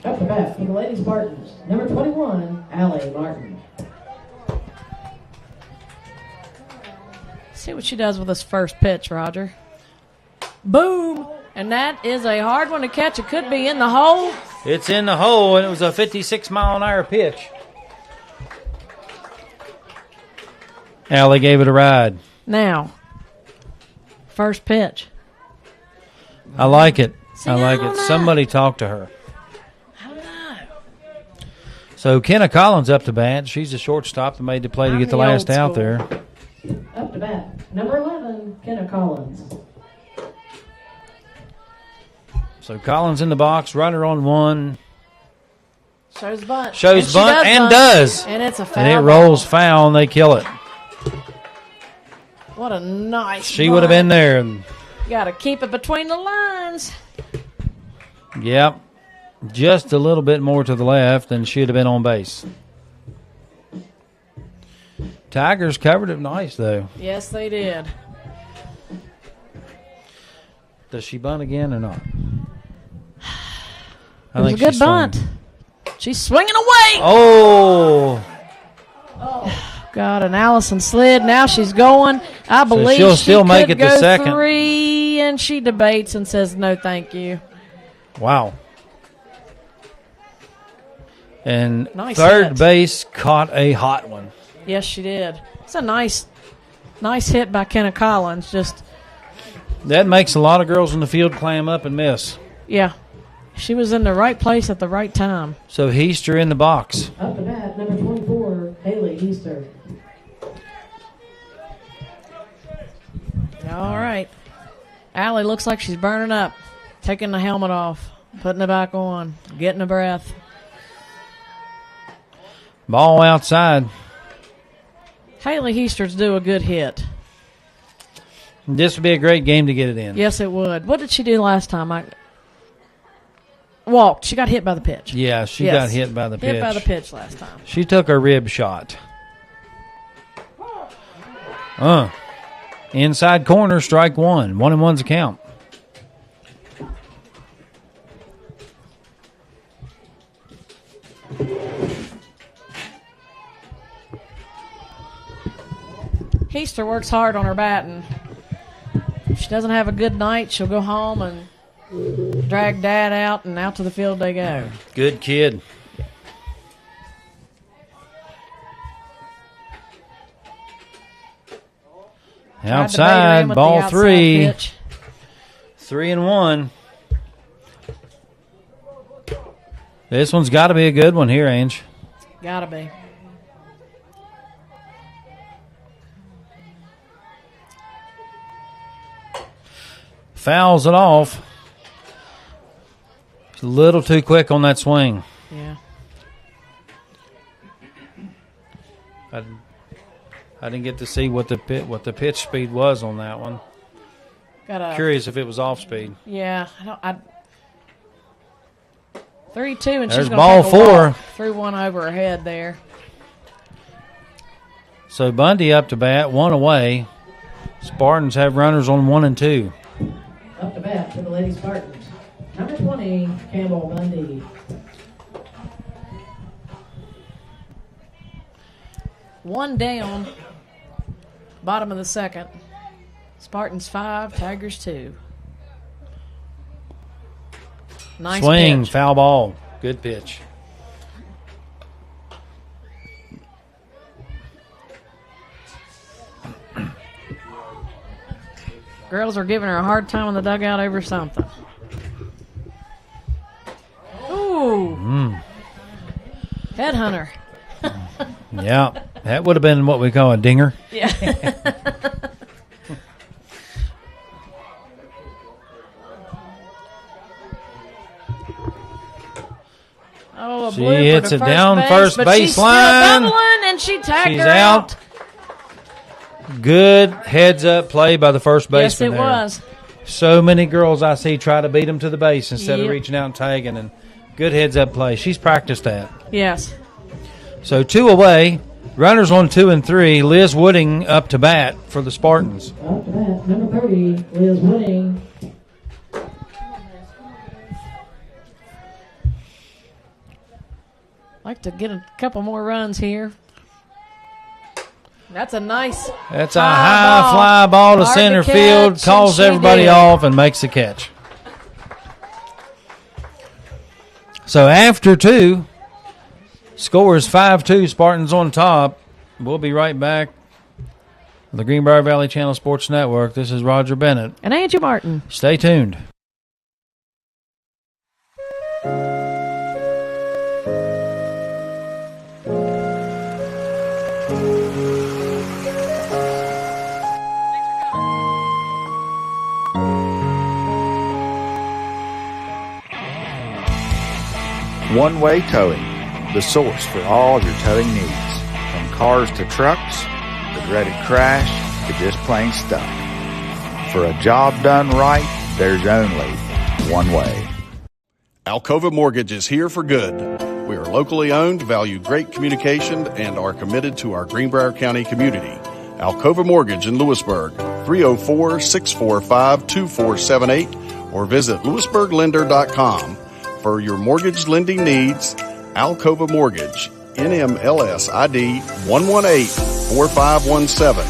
Up the bat for the Lady Spartans, number 21, Allie Martin. See what she does with this first pitch, Roger. Boom! And that is a hard one to catch. It could be in the hole. It's in the hole, and it was a 56-mile-an-hour pitch. Allie gave it a ride. Now, first pitch. I like it. See, I like I don't it. know. Somebody talk to her. I don't know. So Kenna Collins up to bat. She's a shortstop that made the play to get the I'm the last old out school. there. Up to bat, number 11, Kenna Collins. So Collins in the box, runner on one. Shows bunt. Shows she bunt and does. And it's a foul. And it rolls foul, and they kill it. What a nice She would have been there. And, Got to keep it between the lines. yep. Just a little bit more to the left, and she'd have been on base. Tigers covered it nice, though. Yes, they did. Does she bunt again or not? It was a good she's bunt. swinging. She's swinging away. Oh. God, and Allison slid. Now she's going. I believe she'll she still make could it to go second. 3, and she debates and says, no, thank you. Wow. And Nice third hit. base caught a hot one. Yes, she did. It's a nice hit by Kenna Collins. Just, That makes a lot of girls in the field clam up and miss. yeah. She was in the right place at the right time. So Heaster in the box. Up to bat, number 24, Haley Easter. All right. Allie looks like she's burning up. Taking the helmet off. Putting it back on. Getting a breath. Ball outside. Haley Heaster's do a good hit. This would be a great game to get it in. Yes, it would. What did she do last time? I walked. She got hit by the pitch. Yeah, she Yes. got hit by the pitch. Hit by the pitch last time. She took a rib shot. Inside corner, strike one. 1-1's a count. Heaster works hard on her batting. If she doesn't have a good night, she'll go home and drag Dad out, and out to the field they go. Good kid. Tried to bait her in Outside, with ball the outside 3. pitch. 3-1. This one's got to be a good one here, Ange. Gotta be. Fouls it off. A little too quick on that swing. Yeah. I didn't get to see what the pitch speed was on that one. Curious if it was off speed. Yeah. 3-2, and There's she's going ball to take a 4. walk. Threw one over her head there. So Bundy up to bat, one away. Spartans have runners on 1 and 2. Up to bat for the Lady Spartans, number 20, Campbell Bundy. One down. Bottom of the second. Spartans 5, Tigers 2. Nice Swing, pitch. foul ball. Good pitch. Girls are giving her a hard time in the dugout over something. Ooh. Headhunter. Yeah, that would have been what we call a dinger. Yeah. Oh, a She blue hits for it the down first but base she's still line. doubling, and she tagged She's her out. Good heads-up play by the first Yes, baseman it there. was. So many girls I see try to beat them to the base instead of Yep. reaching out and tagging. And good heads-up play. She's practiced that. Yes. So 2 away. Runners on 2 and 3. Liz Wooding up to bat for the Spartans. Up to bat, number 30, Liz Wooding. Like to get a couple more runs here. That's a nice. That's a high fly ball to center field, calls everybody off, and makes the catch. So after 2, score is 5-2. Spartans on top. We'll be right back. The Greenbrier Valley Channel Sports Network. This is Roger Bennett. And Angie Martin. Stay tuned. One-way towing, the source for all your towing needs. From cars to trucks, the dreaded crash, to just plain stuff. For a job done right, there's only one way. Alcova Mortgage is here for good. We are locally owned, value great communication, and are committed to our Greenbrier County community. Alcova Mortgage in Lewisburg, 304-645-2478, or visit lewisburglender.com. For your mortgage lending needs, Alcova Mortgage, NMLS ID 1184517,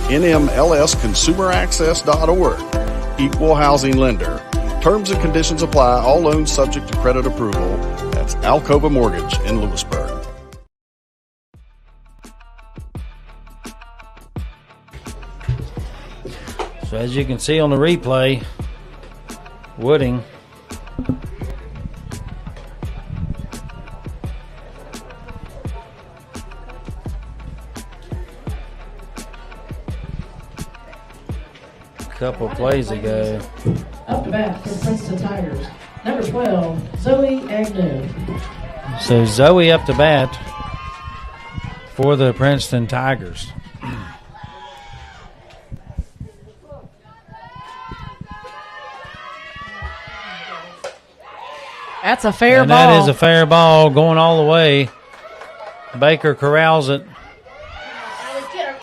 NMLSconsumeraccess.org, Equal Housing Lender. Terms and conditions apply. All loans subject to credit approval. That's Alcova Mortgage in Lewisburg. So as you can see on the replay, Wooding couple plays ago. Up to bat for the Princeton Tigers. Number 12, Zoe Agnew. So Zoe up to bat for the Princeton Tigers. That's a fair ball. That is a fair ball going all the way. Baker corrals it.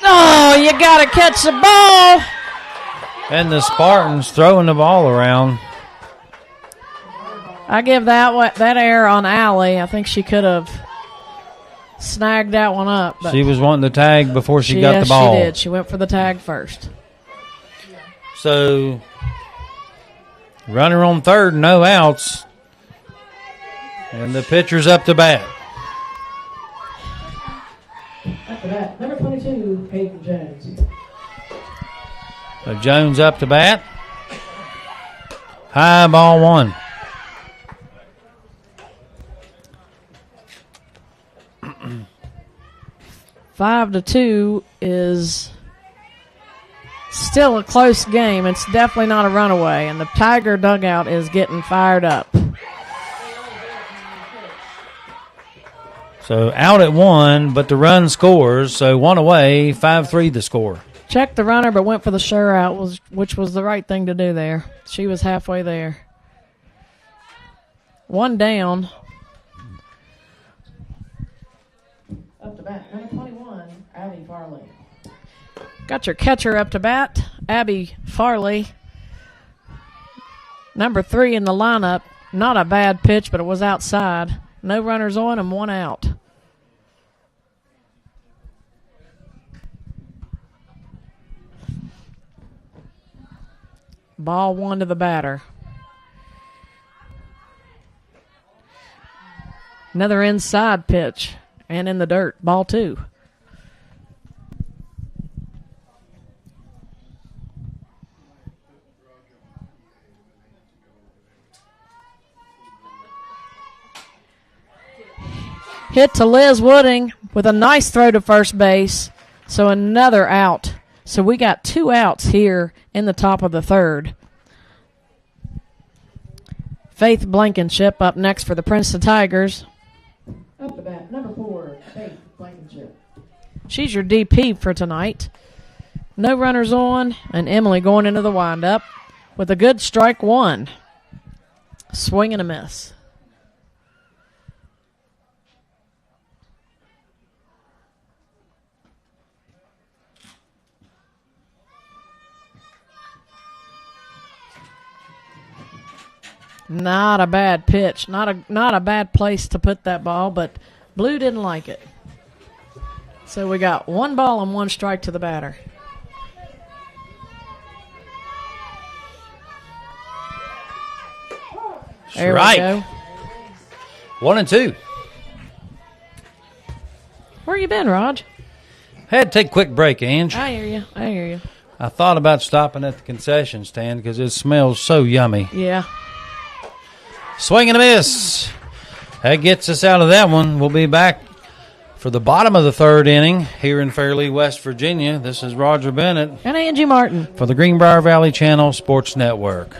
Oh, you got to catch the ball. And the Spartans throwing the ball around. I give that error on Allie. I think she could have snagged that one up. But she was wanting the tag before she got the ball. She did. She went for the tag first. So, runner on third, no outs. And the pitcher's up to bat. Up to bat, number 22, Hayden Jones. So Jones up to bat. High ball one. 5-2 is still a close game. It's definitely not a runaway, and the Tiger dugout is getting fired up. So out at 1, but the run scores. So 1 away, 5-3 the score. Checked the runner, but went for the sure out, which was the right thing to do there. She was halfway there. 1 down. Up to bat, number 21, Abby Farley. Got your catcher up to bat, Abby Farley. Number 3 in the lineup. Not a bad pitch, but it was outside. No runners on and 1 out. Ball 1 to the batter. Another inside pitch and in the dirt. Ball 2. Hit to Liz Wooding with a nice throw to first base. So another out. So we got 2 outs here in the top of the third. Faith Blankenship up next for the Princeton Tigers. Up to bat, number 4, Faith Blankenship. She's your DP for tonight. No runners on, and Emily going into the windup with a good strike 1. Swing and a miss. Not a bad pitch. Not a bad place to put that ball, but Blue didn't like it. So we got 1 ball and 1 strike to the batter. There we go. 1-2. Where you been, Raj? Had to take a quick break, Ange. I hear you. I thought about stopping at the concession stand because it smells so yummy. Yeah. Swing and a miss. That gets us out of that one. We'll be back for the bottom of the 3rd inning here in Fairleigh, West Virginia. This is Roger Bennett. And Angie Martin. For the Greenbrier Valley Channel Sports Network.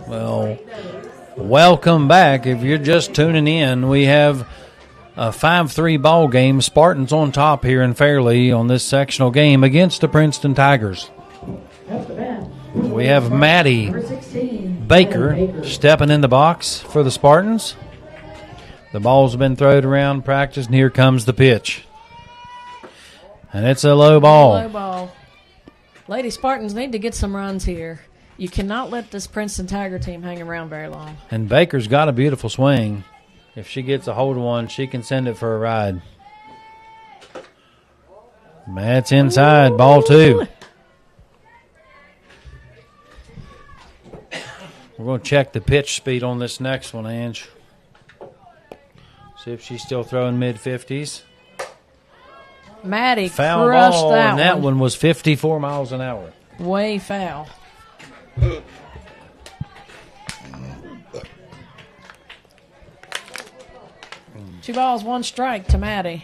Well, welcome back. If you're just tuning in, we have a 5-3 ball game. Spartans on top here in Fairleigh on this sectional game against the Princeton Tigers. We have Maddie Baker stepping in the box for the Spartans. The ball's been thrown around, practiced, and here comes the pitch. And it's a low ball. Low ball. Lady Spartans need to get some runs here. You cannot let this Princeton Tiger team hang around very long. And Baker's got a beautiful swing. If she gets a hold of one, she can send it for a ride. That's inside, ball 2. We're going to check the pitch speed on this next one, Ange. See if she's still throwing mid-50s. Maddie foul crushed ball, that and that one was 54 miles an hour. Way foul. 2 balls, 1 strike to Maddie.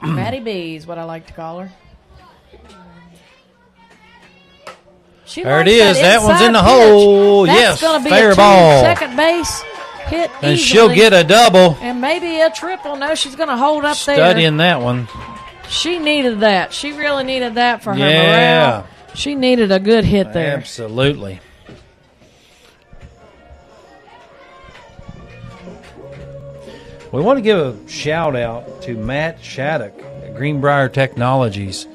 Maddie B is what I like to call her. There it is. That one's in the hole. Yes, gonna be fair a ball. Second base hit And easily. she'll get a double. And maybe a triple. No, she's going to hold up there. Studying that one. She needed that. She really needed that for her Yeah. morale. She needed a good hit there. Absolutely. We want to give a shout out to Matt Shattuck at Greenbrier Technologies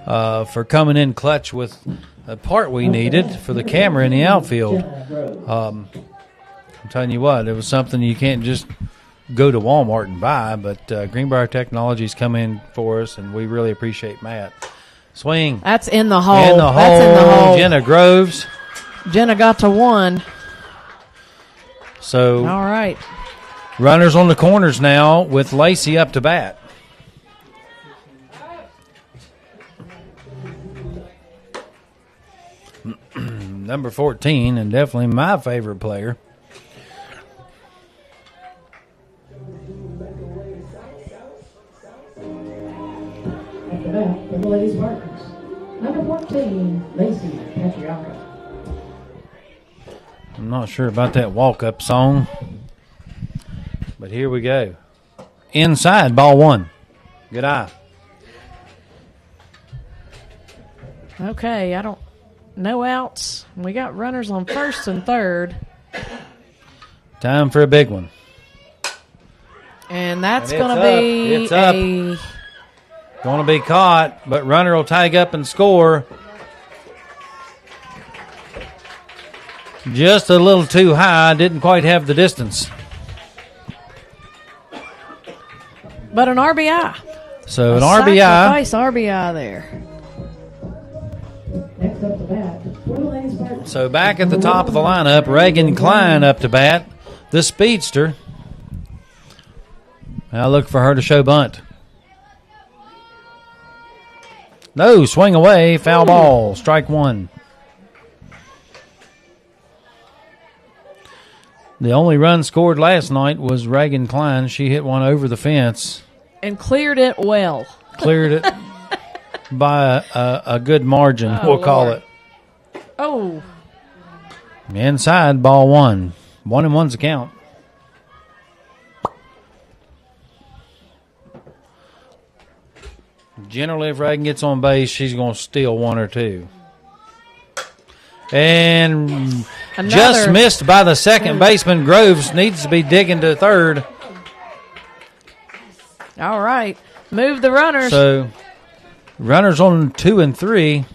for coming in clutch with a part we needed for the camera in the outfield. I'm telling you what, it was something you can't just go to Walmart and buy, but Greenbrier Technologies come in for us, and we really appreciate Matt. Swing. That's in the hole. In the hole. That's in the hole. Jenna Groves. Jenna got to 1. So all right. Runners on the corners now with Lacey up to bat. Number 14, and definitely my favorite player. At the bat for the Lady Spartans, number 14, Lacey Patriarca. I'm not sure about that walk-up song, but here we go. Inside, ball 1. Good eye. Okay, no outs. We got runners on first and third. Time for a big one. And that's And going to be it's up. Going to be caught, but runner will tag up and score. Just a little too high. Didn't quite have the distance. But an RBI. So an Sacrifice RBI there. Next up to bat, for the Lady Spartans. So back at the top of the lineup, Reagan Klein up to bat, the speedster. Now look for her to show bunt. No, swing away, foul ball, strike one. The only run scored last night was Reagan Klein. She hit one over the fence. And cleared it well. Cleared it by a good margin, we'll call it. Oh. Inside, ball one. 1-1's the count. Generally, if Reagan gets on base, she's going to steal one or two. And just missed by the second baseman. Groves needs to be digging to third. All right. Move the runners. So, runners on 2 and 3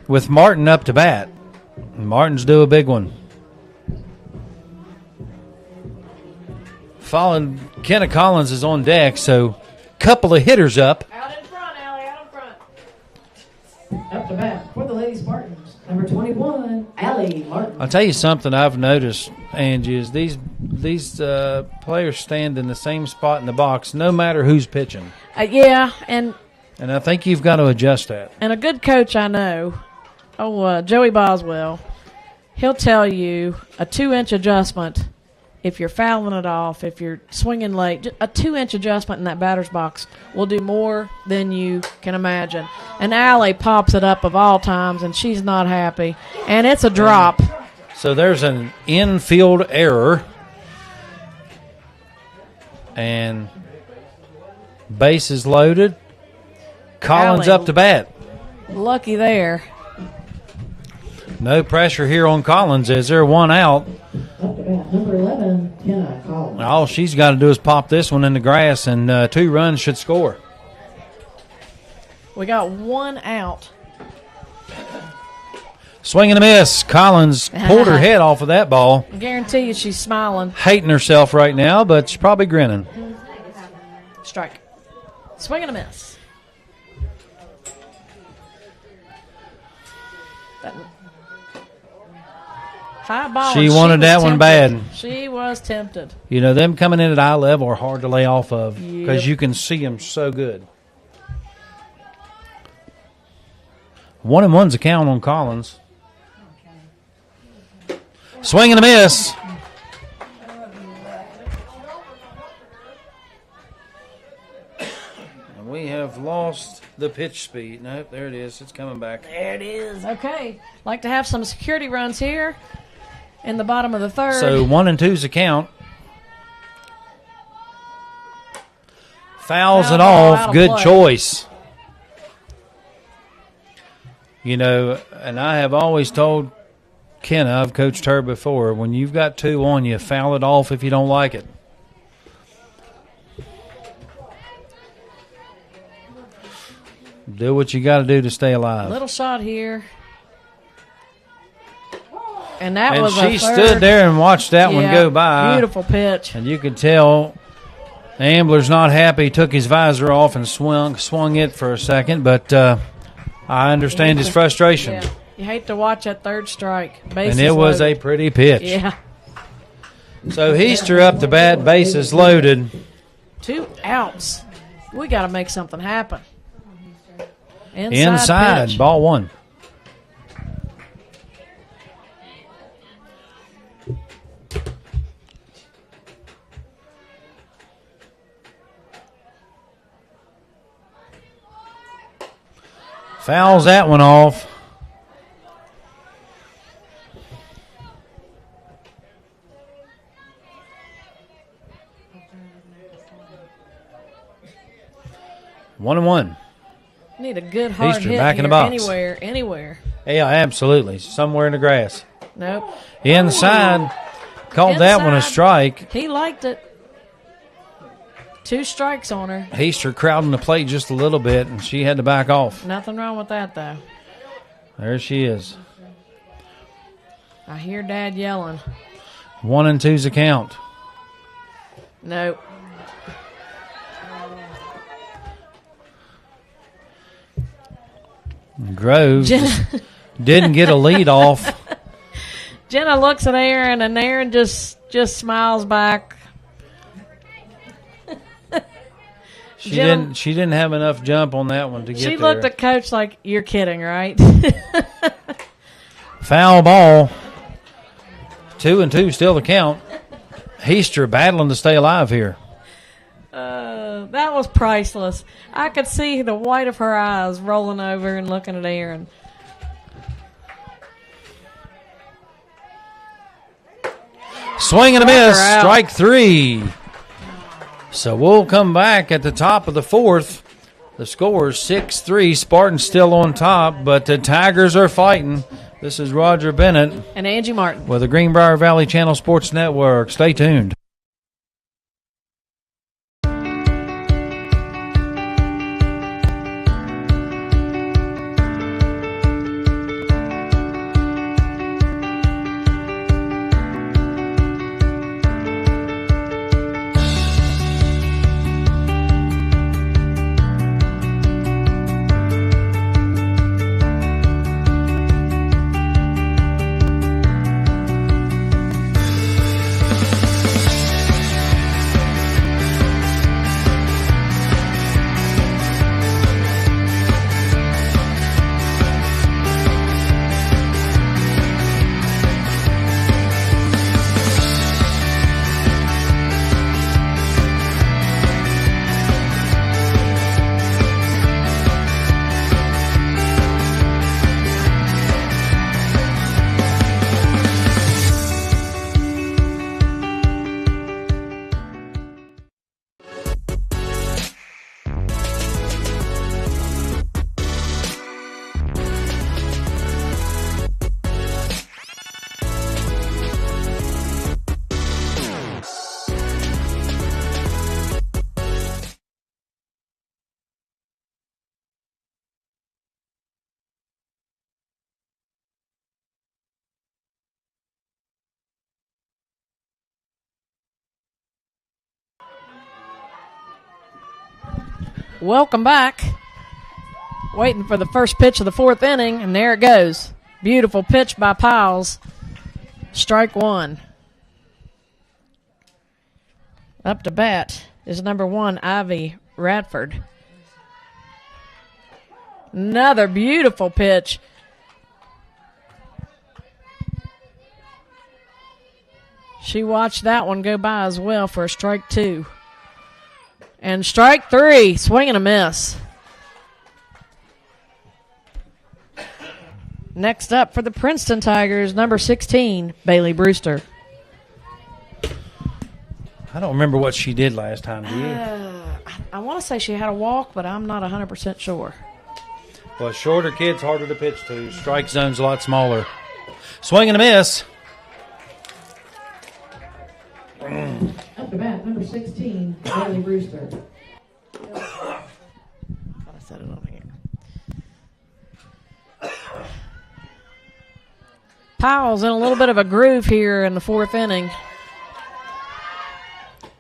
with Martin up to bat. Martin's due a big one. Following Kenna Collins is on deck, so couple of hitters up. Out in front, Allie, out in front. Up to bat for the Lady Spartans, number 21, Allie Martin. I'll tell you something I've noticed, Angie, is these players stand in the same spot in the box no matter who's pitching. Yeah, and I think you've got to adjust that. And a good coach I know, Joey Boswell, he'll tell you a 2-inch adjustment if you're fouling it off, if you're swinging late. A 2-inch adjustment in that batter's box will do more than you can imagine. And Allie pops it up of all times, and she's not happy. And it's a drop. So there's an infield error. And base is loaded. Collins Allie, up to bat. Lucky there. No pressure here on Collins. Is there one out? Up to bat, number 11, Kenna Collins. All she's got to do is pop this one in the grass, and 2 runs should score. We got 1 out. Swing and a miss. Collins pulled her head off of that ball. I guarantee you she's smiling. Hating herself right now, but she's probably grinning. Strike. Swing and a miss. High ball. She wanted that one bad. She was tempted. You know, them coming in at eye level are hard to lay off of because you can see them so good. 1-1's a count on Collins. Swing and a miss. And we have lost the pitch speed. Nope, there it is. It's coming back. There it is. Okay. Like to have some security runs here in the bottom of the third. So 1 and 2's a count. Fouls it off. Good choice. You know, and I have always told Kenna, I've coached her before, when you've got 2 on you, foul it off if you don't like it. Do what you got to do to stay alive. Little shot here. And that was she stood there and watched that one go by. Beautiful pitch. And you could tell Ambler's not happy. Took his visor off and swung it for a second, but I understand his frustration. Yeah. You hate to watch that third strike. And it was a pretty pitch. Yeah. So Heaster up to bat, bases loaded. 2 outs. We got to make something happen. Inside pitch. ball 1. Fouls that one off. One and 1. Need a good hard Easter hit back in the here. box. Anywhere. Yeah, absolutely. Somewhere in the grass. Nope. Inside. Called that one a strike. He liked it. 2 strikes on her. Heaster crowding the plate just a little bit, and she had to back off. Nothing wrong with that, though. There she is. I hear Dad yelling. 1 and 2's a count. Nope. Groves didn't get a lead off. Jenna looks at Aaron, and Aaron just smiles back. She didn't have enough jump on that one to get there. She looked at Coach like, "You're kidding, right?" Foul ball. 2-2 still the count. Heaster battling to stay alive here. That was priceless. I could see the white of her eyes rolling over and looking at Aaron. Swing and a miss. Strike 3. So we'll come back at the top of the fourth. The score is 6-3. Spartans still on top, but the Tigers are fighting. This is Roger Bennett and Angie Martin with the Greenbrier Valley Channel Sports Network. Stay tuned. Welcome back. Waiting for the first pitch of the fourth inning, and there it goes. Beautiful pitch by Piles. Strike 1. Up to bat is number 1, Ivy Radford. Another beautiful pitch. She watched that one go by as well for a strike 2. And strike 3, swing and a miss. Next up for the Princeton Tigers, number 16, Bailey Brewster. I don't remember what she did last time, do you? I want to say she had a walk, but I'm not 100% sure. Well, shorter kid's harder to pitch to. Strike zone's a lot smaller. Swing and a miss. Up to bat, number 16, Bailey Brewster. I said it on here. Powell's in a little bit of a groove here in the fourth inning.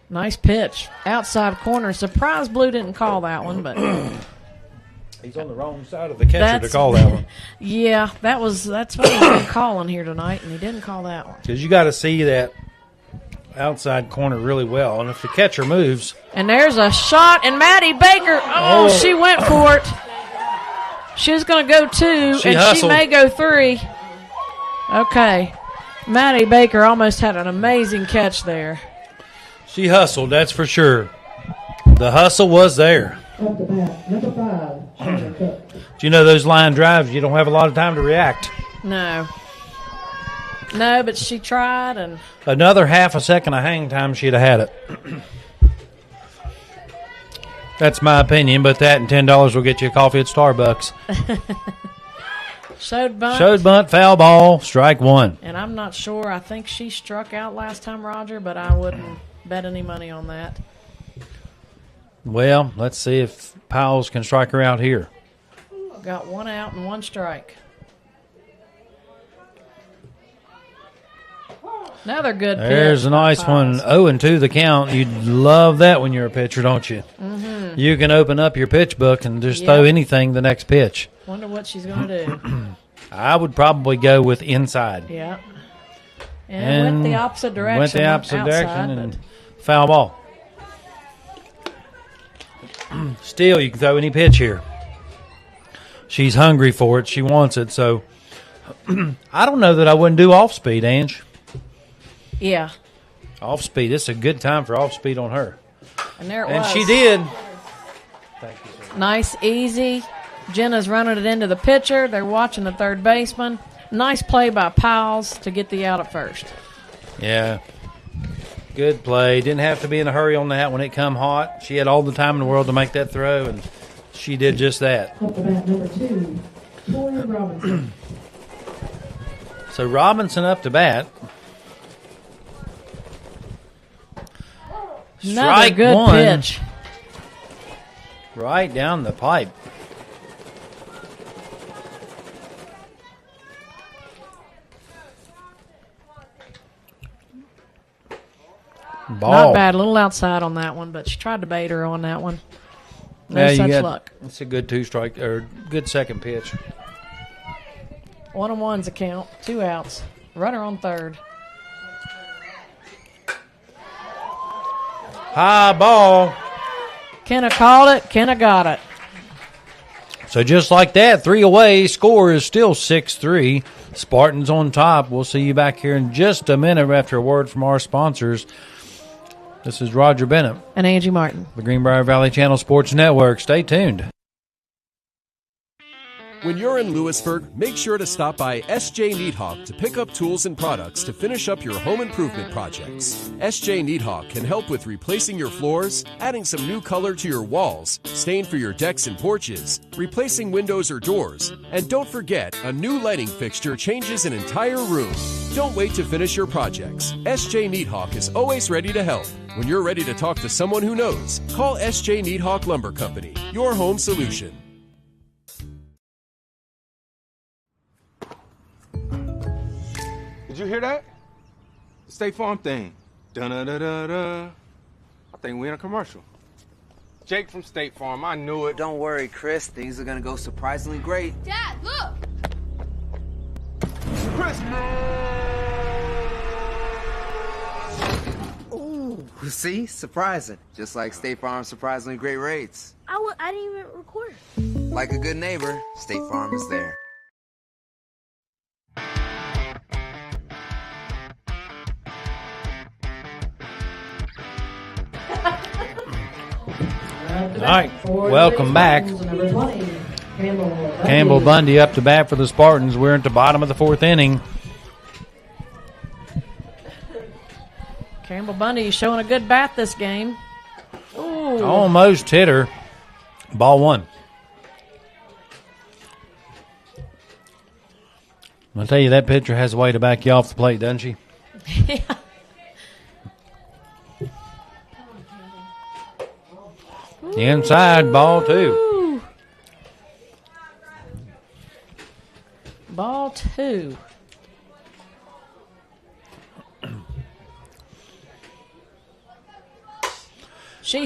Nice pitch. Outside corner. Surprised Blue didn't call that one, but he's on the wrong side of the catcher to call that one. Yeah, that's what he's been calling here tonight, and he didn't call that one. Because you got to see that outside corner really well, and if the catcher moves. And there's a shot, and Maddie Baker, she went for it. She was going to go 2, and hustled. She may go 3. Okay. Maddie Baker almost had an amazing catch there. She hustled, that's for sure. The hustle was there. Up the bat, number 5, Do you know those line drives, you don't have a lot of time to react. No, but she tried. And another half a second of hang time, she'd have had it. That's my opinion, but that and $10 will get you a coffee at Starbucks. Showed bunt, foul ball, strike 1. And I'm not sure. I think she struck out last time, Roger, but I wouldn't bet any money on that. Well, let's see if Powell's can strike her out here. Got 1 out and 1 strike. Another good pitch. There's a nice one. 0-2 the count. You'd love that when you're a pitcher, don't you? Mm-hmm. You can open up your pitch book and just throw anything the next pitch. Wonder what she's going to do. I would probably go with inside. Yeah. And went the opposite direction. Went the opposite outside, direction and foul ball. Still, you can throw any pitch here. She's hungry for it. She wants it. So I don't know that I wouldn't do off speed, Ange. Yeah. Off speed. It's a good time for off speed on her. And there it was. And she did. Thank you, sir. Nice, easy. Jenna's running it into the pitcher. They're watching the third baseman. Nice play by Powles to get the out at first. Yeah. Good play. Didn't have to be in a hurry on that when it come hot. She had all the time in the world to make that throw, and she did just that. Up to bat number 2, Tori Robinson. So Robinson up to bat. Another Strike good one. pitch. Right down the pipe. Ball. Not bad. A little outside on that one, but she tried to bait her on that one. No such luck. It's a good two-strike or good second pitch. 1-on-1's a count. 2 outs. Runner on third. High ball. Kenna called it. Kenna got it. So just like that, 3 away. Score is still 6-3. Spartans on top. We'll see you back here in just a minute after a word from our sponsors. This is Roger Bennett. And Angie Martin. The Greenbrier Valley Channel Sports Network. Stay tuned. When you're in Lewisburg, make sure to stop by S.J. Needhawk to pick up tools and products to finish up your home improvement projects. S.J. Needhawk can help with replacing your floors, adding some new color to your walls, stain for your decks and porches, replacing windows or doors, and don't forget, a new lighting fixture changes an entire room. Don't wait to finish your projects. S.J. Needhawk is always ready to help. When you're ready to talk to someone who knows, call S.J. Needhawk Lumber Company, your home solution. Did you hear that? The State Farm thing. Dun-da-da-da-da. I think we're in a commercial. Jake from State Farm, I knew it. Don't worry, Chris. Things are going to go surprisingly great. Dad, look! Ooh, see? Surprising. Just like State Farm's surprisingly great rates. I didn't even record. Like a good neighbor, State Farm is there. All right, welcome back. Number 20, Campbell Bundy up to bat for the Spartans. We're at the bottom of the 4th inning. Campbell Bundy showing a good bat this game. Ooh. Almost hit her. Ball 1. I'll tell you, that pitcher has a way to back you off the plate, doesn't she? Yeah. Inside, ball 2. Ball 2.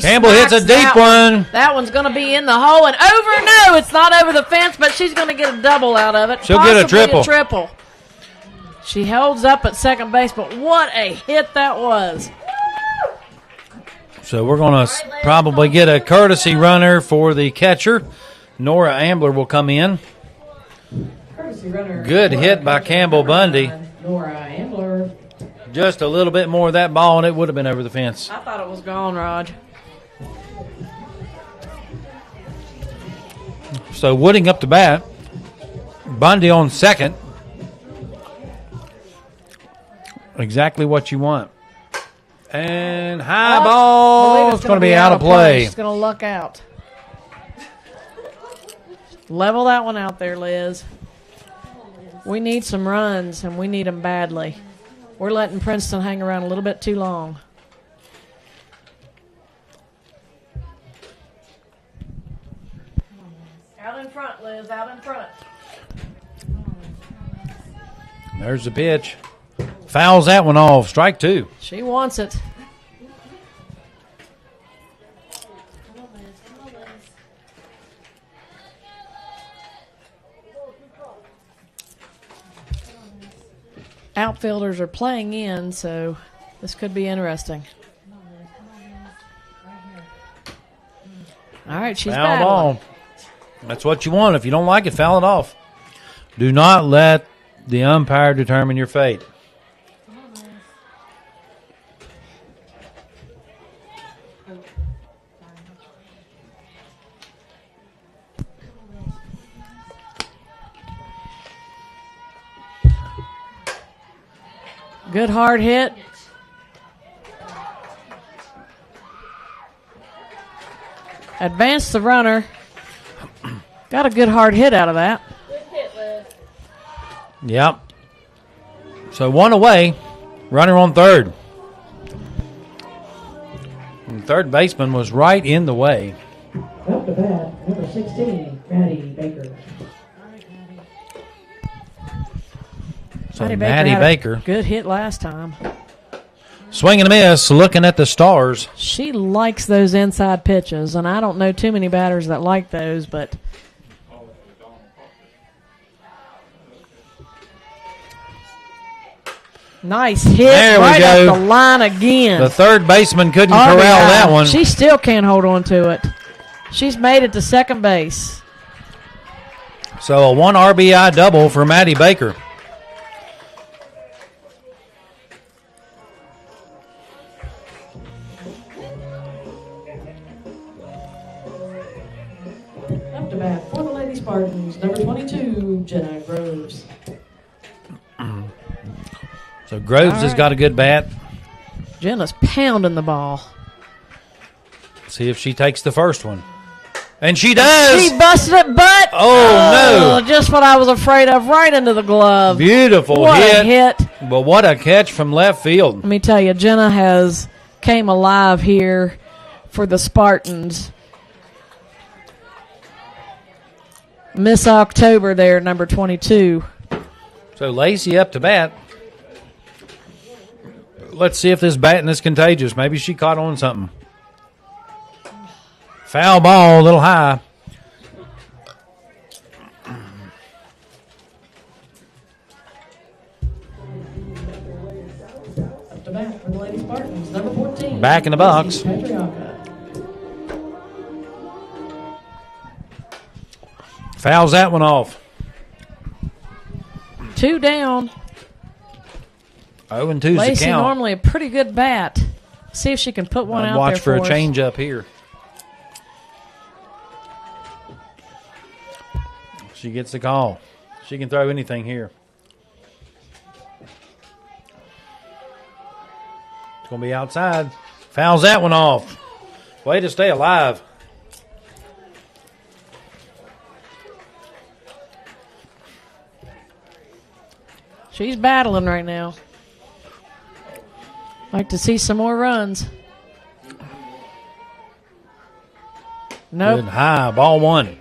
Campbell hits a deep one. That one's going to be in the hole and over. No, it's not over the fence, but she's going to get a double out of it. She'll get a triple. triple. She holds up at second base, but what a hit that was. So we're going to probably get a courtesy runner for the catcher. Nora Ambler will come in. courtesy runner. Good hit by Campbell Bundy. Nora Ambler. Just a little bit more of that ball, and it would have been over the fence. I thought it was gone, Raj. So Wooding up to bat. Bundy on second. Exactly what you want. And high ball. It's going to be out of play. She's going to luck out. Level that one out there, Liz. We need some runs, and we need them badly. We're letting Princeton hang around a little bit too long. Out in front, Liz. Out in front. There's the pitch. Fouls that one off. Strike two. She wants it. outfielders are playing in, so this could be interesting. All right, she's Foul battling. ball. That's what you want. If you don't like it, foul it off. Do not let the umpire determine your fate. Good hard hit. Advance the runner. Got a good hard hit out of that. Yep. So one away. Runner on third. And the third baseman was right in the way. Up to bat, number 16, Maddie Baker. So Maddie had Baker. a good hit last time. Swing and a miss, looking at the stars. She likes those inside pitches, and I don't know too many batters that like those, but nice hit There we right go. up the line again. The third baseman couldn't corral that one. She still can't hold on to it. She's made it to second base. So a 1 RBI double for Maddie Baker. Up to bat for the Lady Spartans, number 22, Jenna Groves. So Groves All has right. got a good bat. Jenna's pounding the ball. See if she takes the first one. And she does. She busted it, but Oh, no. just what I was afraid of, right into the glove. Beautiful What hit. a hit. But what a catch from left field. Let me tell you, Jenna has came alive here for the Spartans. Miss October there, number 22. So Lacey up to bat. Let's see if this batting is contagious. Maybe she caught on something. Foul ball, a little high. Up to bat for the Lady Spartans, number 14. Back in the box. Patriarca. Fouls that one off. 2 down. 0-2 is the Lacey count. normally a pretty good bat. See if she can put one I'd out watch there for a us. change up here. She gets the call. She can throw anything here. It's going to be outside. Fouls that one off. Way to stay alive. She's battling right now. Like to see some more runs. Nope. Good high. Ball one.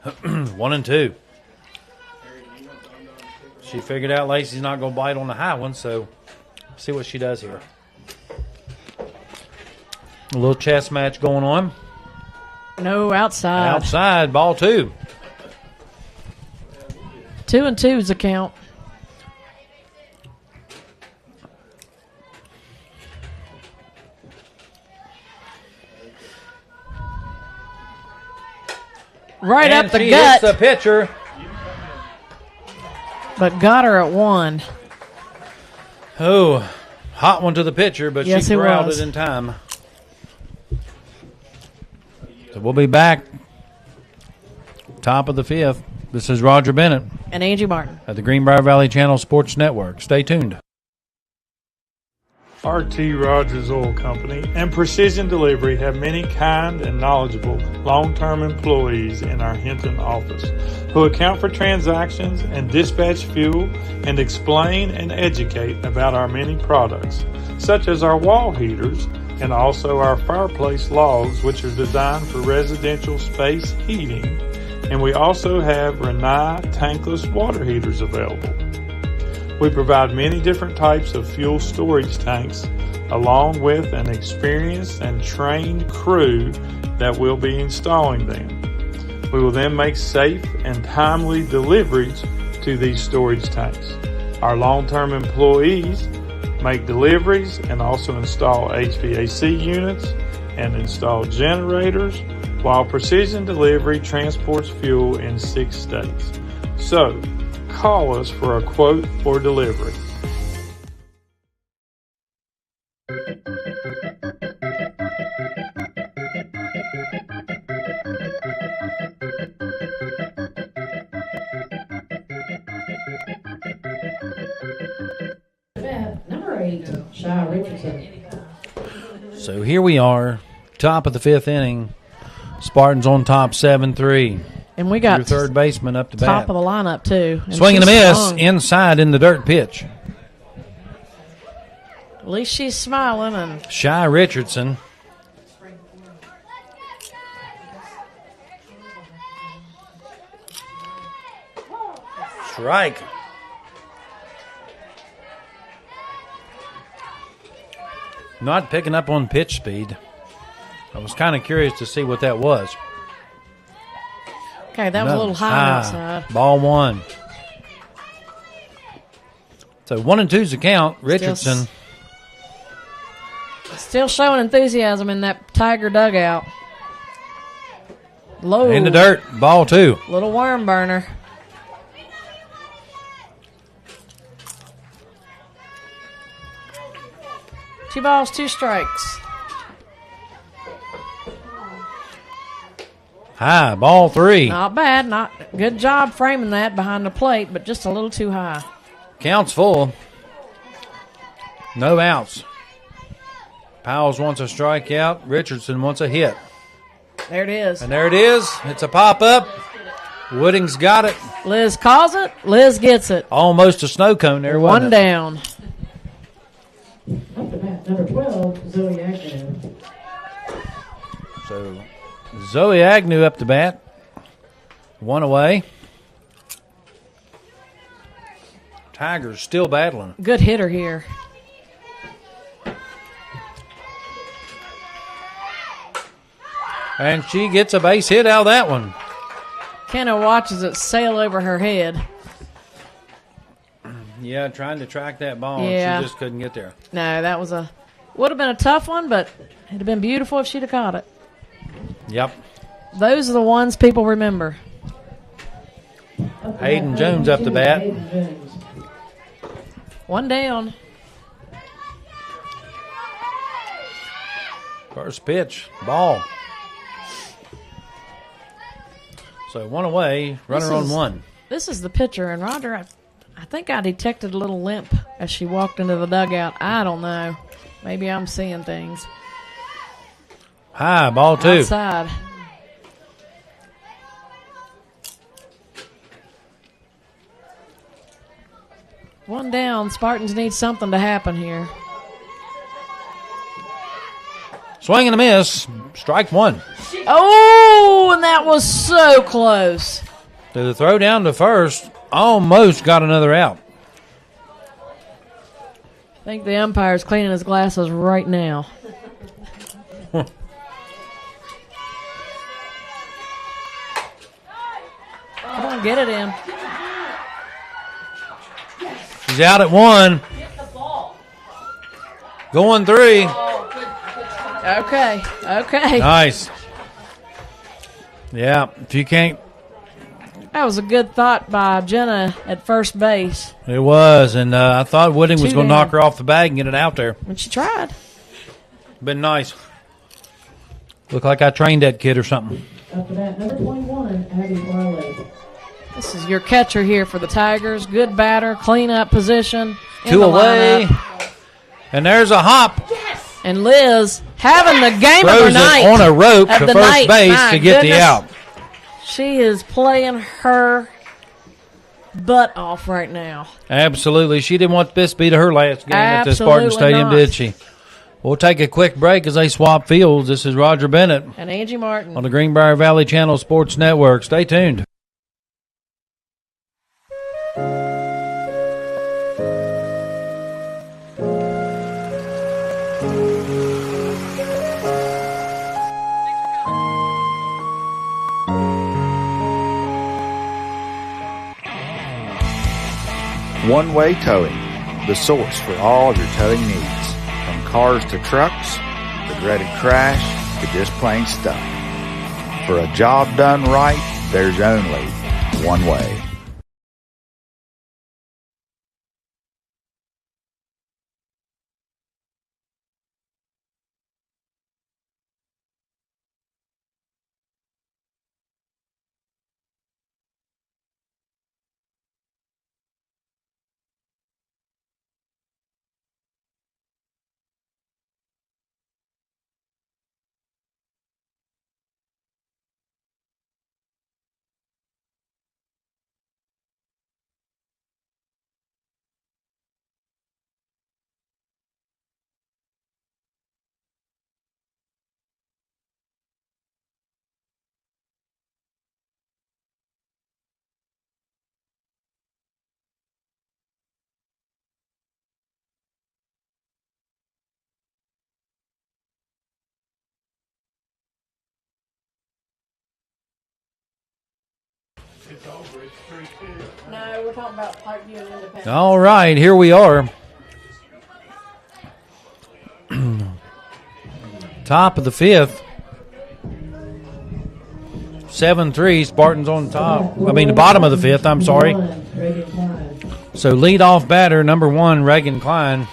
1-2. She figured out Lacey's not going to bite on the high one, so see what she does here. A little chess match going on. No, outside. Outside, ball 2. 2-2 is the count. Right And up the she gut, hits the pitcher. but got her at 1. Oh, hot one to the pitcher, but Yes, she it corralled was. it in time. So we'll be back. Top of the 5th. This is Roger Bennett And Angie Martin. at the Greenbrier Valley Channel Sports Network. Stay tuned. R.T. Rogers Oil Company and Precision Delivery have many kind and knowledgeable long-term employees in our Hinton office who account for transactions and dispatch fuel and explain and educate about our many products, such as our wall heaters and also our fireplace logs, which are designed for residential space heating. And we also have Renai tankless water heaters available. We provide many different types of fuel storage tanks along with an experienced and trained crew that will be installing them. We will then make safe and timely deliveries to these storage tanks. Our long-term employees make deliveries and also install HVAC units and install generators, while Precision Delivery transports fuel in 6 states. So, call us for a quote for delivery. Number 8, Shy Richardson. So here we are, top of the 5th inning. Spartans on top 7-3. And we got your third baseman up to bat. Top of the lineup, too. Swing and a miss inside in the dirt pitch. At least she's smiling. And Shy Richardson. Strike. Not picking up on pitch speed. I was kind of curious to see what that was. Okay, that was a little high outside. Ball 1. So 1-2's the count. Richardson. Still showing enthusiasm in that Tiger dugout. Low. In the dirt. Ball 2. Little worm burner. Two balls, 2 strikes. High. Ball 3. Not bad. Not good job framing that behind the plate, but just a little too high. Count's full. No outs. Powell's wants a strikeout. Richardson wants a hit. There it is. And there it is. It's a pop-up. Wooding's got it. Liz calls it. Liz gets it. Almost a snow cone there, One wasn't it? down. Up to bat, number 12, Zoe Agnew. So Zoe Agnew up to bat. 1 away. Tigers still battling. Good hitter here. And she gets a base hit out of that one. Kenna watches it sail over her head. Yeah, trying to track that ball. Yeah. And she just couldn't get there. No, that was would have been a tough one, but it'd have been beautiful if she'd have caught it. Yep. Those are the ones people remember. Hayden Jones up to bat. 1 down. First pitch, ball. So 1 away, runner on 1. This is the pitcher, and Roger, I think I detected a little limp as she walked into the dugout. I don't know. Maybe I'm seeing things. High, ball 2. Outside. One down. Spartans need something to happen here. Swing and a miss. Strike 1. Oh, and that was so close. To the throw down to first. Almost got another out. I think the umpire's cleaning his glasses right now. Come on, get it in. She's out at 1. Going 3. Okay. Nice. Yeah, if you can't. That was a good thought by Jenna at first base. It was, and I thought Wooding was 2 going to down. knock her off the bag and get it out there. And she tried. Been nice. Looked like I trained that kid or something. After that, number 21, Abby Farley. This is your catcher here for the Tigers. Good batter, clean up position. 2 away. And there's a hop. And Liz having the game of her Throws night. it on a rope of to the first night. base My to get goodness. the out. She is playing her butt off right now. Absolutely. She didn't want this to be to her last game at the Spartan Absolutely Stadium, not. did she? We'll take a quick break as they swap fields. This is Roger Bennett And Angie Martin. on the Greenbrier Valley Channel Sports Network. Stay tuned. One Way Towing, the source for all of your towing needs. From cars to trucks, the dreaded crash, to just plain stuff. For a job done right, there's only one way. No, we're talking about Parkview and Independence. All right, here we are. Top of the fifth. 7-3, Spartans on top. I mean, the bottom of the fifth, I'm sorry. So lead-off batter, number 1, Reagan Klein.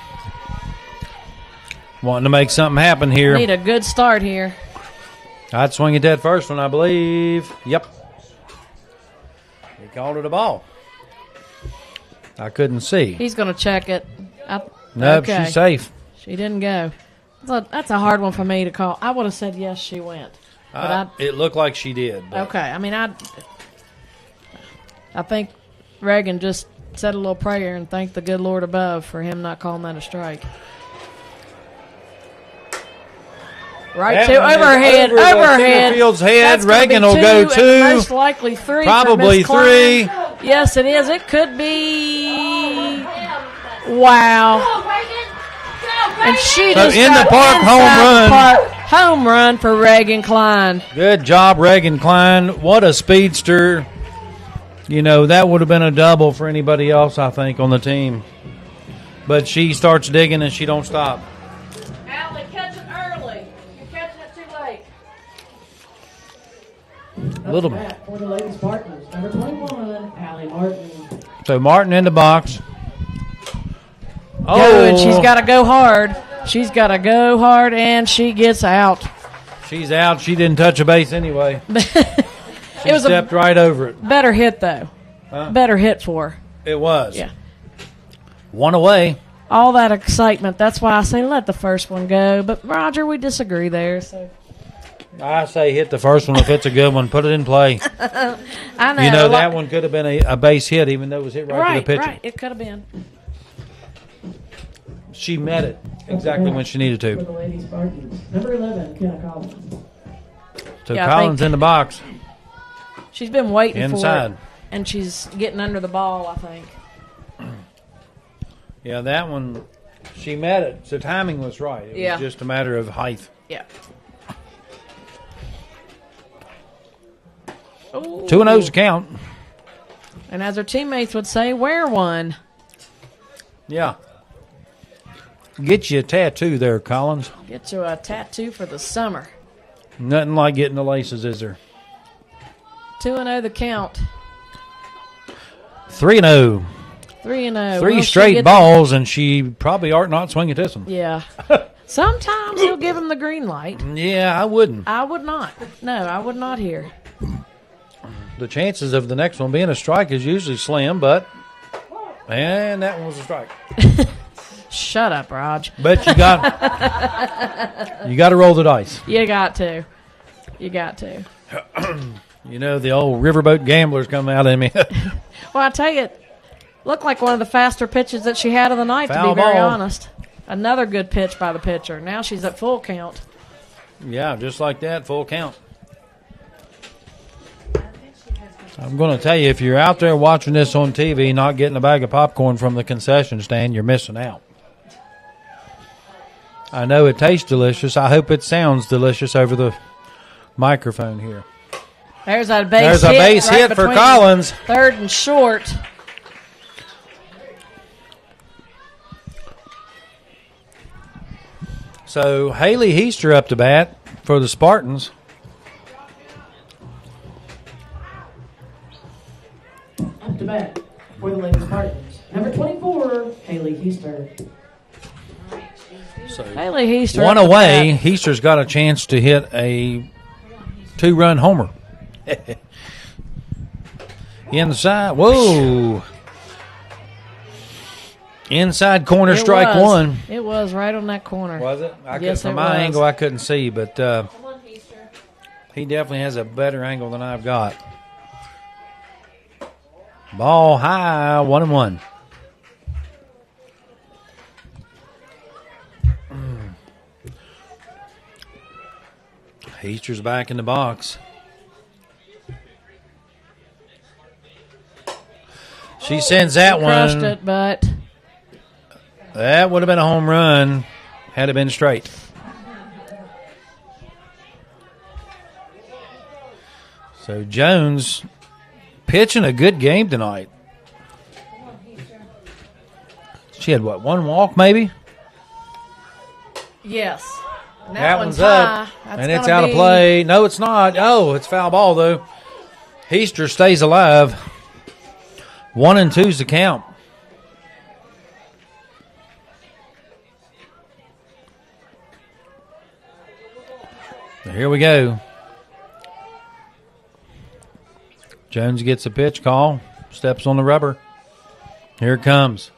Wanting to make something happen here. Need a good start here. I'd swing at that first one, I believe. Yep. He called it a ball. I couldn't see. He's going to check it. Nope, okay. She's safe. She didn't go. That's a hard one for me to call. I would have said yes, she went. But it looked like she did. But. Okay. I mean, I think Reagan just said a little prayer and thanked the good Lord above for him not calling that a strike. Right to overhead. Overhead. Field's head. Reagan will go 2. Most likely 3. Probably 3. Yes, it is. It could be. Wow. And she just in the park, home run for Reagan Klein. Good job, Reagan Klein. What a speedster. You know, that would have been a double for anybody else, I think, on the team. But she starts digging and she don't stop. Allie, catch it early. You're catching it too late. A little for the Lady Spartans, number 21, Allie Martin. So Martin in the box. Oh, and she's got to go hard. She's got to go hard, and she gets out. She's out. She didn't touch a base anyway. She stepped right over it. Better hit, though. Huh? Better hit for her. It was. Yeah. 1 away. All that excitement. That's why I say let the first one go. But, Roger, we disagree there. So I say hit the first one if it's a good one. Put it in play. I know. You know, that one could have been a base hit, even though it was hit right to the pitcher. Right, it could have been. She met it exactly when she needed For to. the Lady Spartans, number 11, Kenna Collins. So Collins in the box. She's been waiting Inside. for it, and she's getting under the ball, I think. Yeah, that one, she met it. So timing was right. It was just a matter of height. Yeah. 2-0's the count. And as her teammates would say, wear one. Yeah. Get you a tattoo there, Collins. Get you a tattoo for the summer. Nothing like getting the laces, is there? 2-0 the count. 3-0. 3-0. 3 straight balls, and she probably ought not swing at this one. Yeah. Sometimes he'll give him the green light. Yeah, I wouldn't. I would not. No, I would not here. The chances of the next one being a strike is usually slim, but... And that one was a strike. Shut up, Raj. But you got to roll the dice. You got to. You got to. You know, the old riverboat gamblers come out in me. Well, I tell you, it looked like one of the faster pitches that she had of the night, Foul to be very ball. honest. Another good pitch by the pitcher. Now she's at full count. Yeah, just like that, full count. I'm going to tell you, if you're out there watching this on TV, not getting a bag of popcorn from the concession stand, you're missing out. I know it tastes delicious. I hope it sounds delicious over the microphone here. There's a base hit, hit for Collins. Third and short. So Haley Heaster up to bat for the Spartans. Up to bat for the Lady Spartans. Number 24, Haley Heaster. So Haley Heaster. One away. Heaster's got a chance to hit a 2-run homer. Inside. Whoa. Inside corner, strike one. It was right on that corner. Was it? Yes, from it my was. angle, I couldn't see, but he definitely has a better angle than I've got. Ball high, 1-1. Heaster's back in the box. She sends that one. Crushed it, but that would have been a home run had it been straight. So Jones pitching a good game tonight. She had, what, one walk maybe? yes. And that one's up, high. and it's out of play. No, it's not. Oh, it's foul ball, though. Heaster stays alive. 1-2's the count. Here we go. Jones gets a pitch call. Steps on the rubber. Here it comes.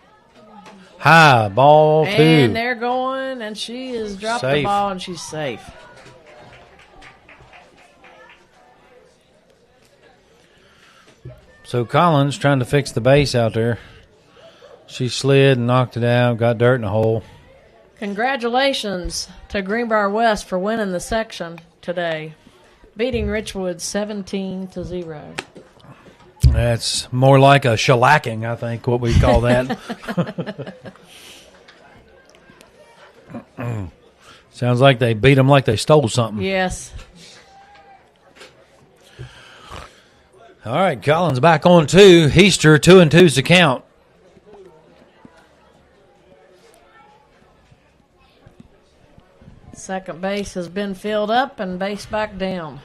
High, ball 2. And they're going, and she has dropped the Safe. ball, and she's safe. So Collins trying to fix the base out there. She slid and knocked it out, got dirt in the hole. Congratulations to Greenbrier West for winning the section today, beating Richwood 17-0. That's more like a shellacking, I think, what we call that. Sounds like they beat them like they stole something. Yes. All right, Collins back on 2. Heaster, 2-2's the count. Second base has been filled up and base back down.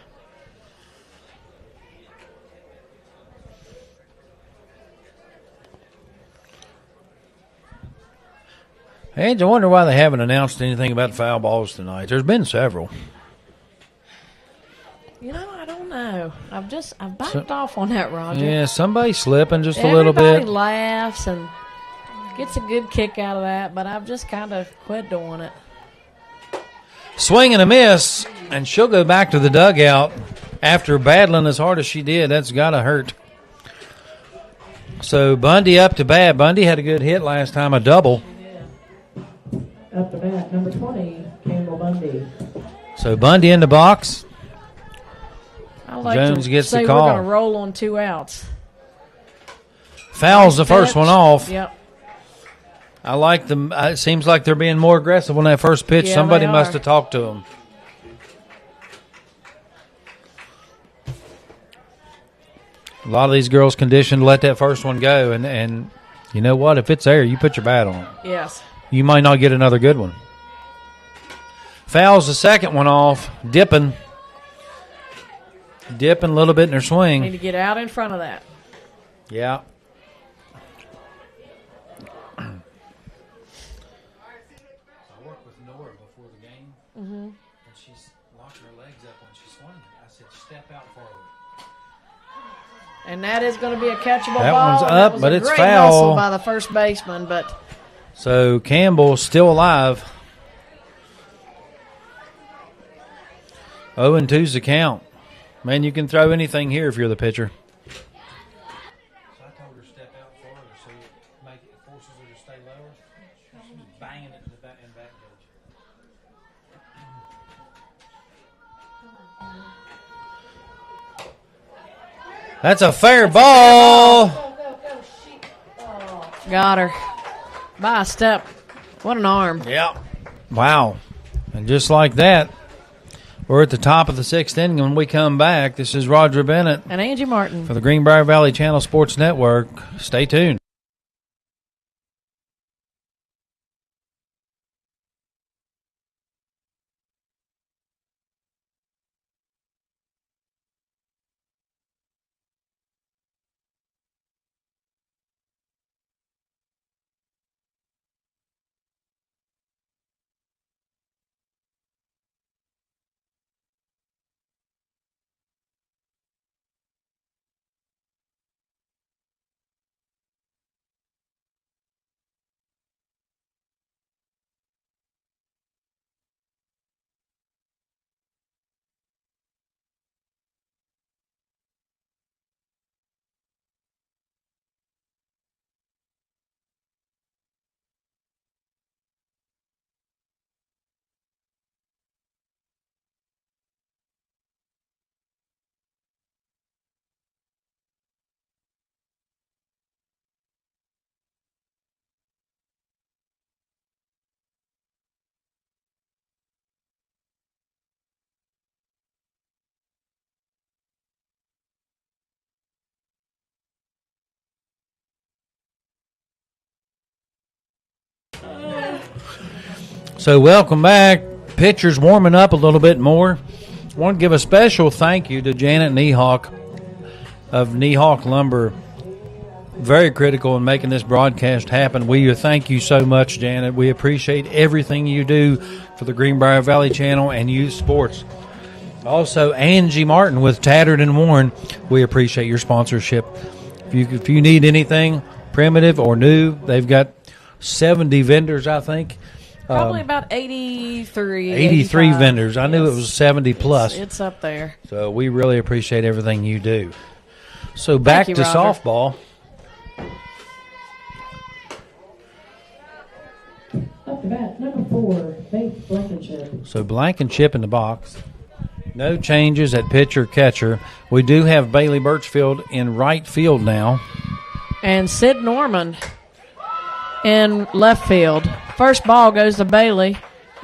Hey, I wonder why they haven't announced anything about foul balls tonight. There's been several. You know, I don't know. I've backed off on that, Roger. Yeah, somebody's slipping just a little Everybody bit. laughs and gets a good kick out of that, but I've just kind of quit doing it. Swing and a miss, and she'll go back to the dugout after battling as hard as she did. That's got to hurt. So Bundy up to bat. Bundy had a good hit last time, a double. Up to bat, number 20, Campbell Bundy. So Bundy in the box. I like Jones to gets say the call. we're going to roll on 2 outs. Fouls the first one off. Yep. I like them. It seems like they're being more aggressive on that first pitch. Yeah, Somebody they must are. have talked to them. A lot of these girls conditioned to let that first one go, and you know what? If it's there, you put your bat on it. Yes. You might not get another good one. Fouls the second one off. Dipping a little bit in her Need swing. to get out in front of that. Yeah. Mm-hmm. And she's locking her legs up when she's swinging. I said, step out forward. And that is going to be a catchable That ball. one's and up, that was but a it's great foul. hustle by the first baseman, but So Campbell's still alive. 0-2's the count. Man, you can throw anything here if you're the pitcher. So I told her to step out farther so it forces her to stay lower. She's banging it in the back edge. That's a fair ball. got her by a step. What an arm. Yeah. Wow. And just like that, we're at the top of the 6th inning. When we come back, this is Roger Bennett And Angie Martin. for the Greenbrier Valley Channel Sports Network. Stay tuned. So welcome back. Pitcher's warming up a little bit more. I want to give a special thank you to Janet Niehawk of Niehawk Lumber. Very critical in making this broadcast happen. We thank you so much, Janet. We appreciate everything you do for the Greenbrier Valley Channel and youth sports. Also, Angie Martin with Tattered and Worn. We appreciate your sponsorship. If you need anything primitive or new, they've got 70 vendors, I think. Probably about 83. 83 85. vendors. I knew it was 70 plus. It's up there. So we really appreciate everything you do. So back you, to Roger. softball. Up to bat, number 4, Faith Blankenship. So Blankenship in the box. No changes at pitcher catcher. We do have Bailey Birchfield in right field now. And Sid Norman in left field. First ball goes to Bailey.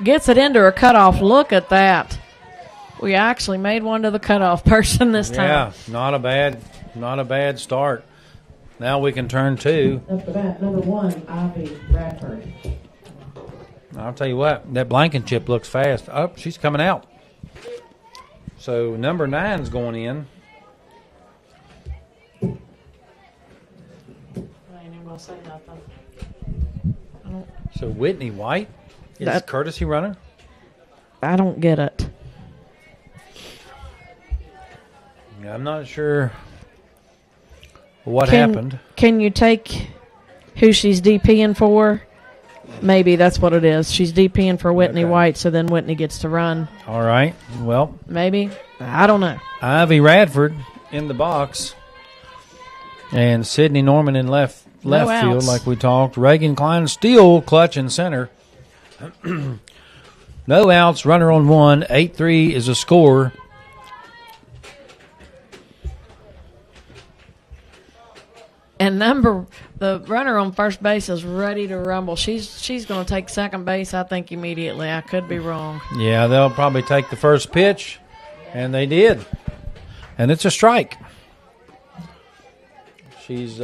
Gets it into a cutoff. Look at that. We actually made one to the cutoff person this time. Yeah, not a bad start. Now we can turn to. Up to bat, number 1, Ivy Bradford. I'll tell you what, that Blankenship looks fast. Oh, she's coming out. So number 9's going in. I ain't even going to say nothing. So Whitney White is That- courtesy runner. I don't get it. Yeah, I'm not sure what happened. Can you take who she's DPing for? Maybe that's what it is. She's DPing for Whitney Okay. White, so then Whitney gets to run. All right. Well, Maybe. I don't know. Ivy Radford in the box. And Sydney Norman in left field, outs. like we talked. Reagan Klein still clutch in center. No outs, runner on 1. 8-3 is a score. And the runner on first base is ready to rumble. She's going to take second base, I think, immediately. I could be wrong. Yeah, they'll probably take the first pitch, and they did. And it's a strike. She's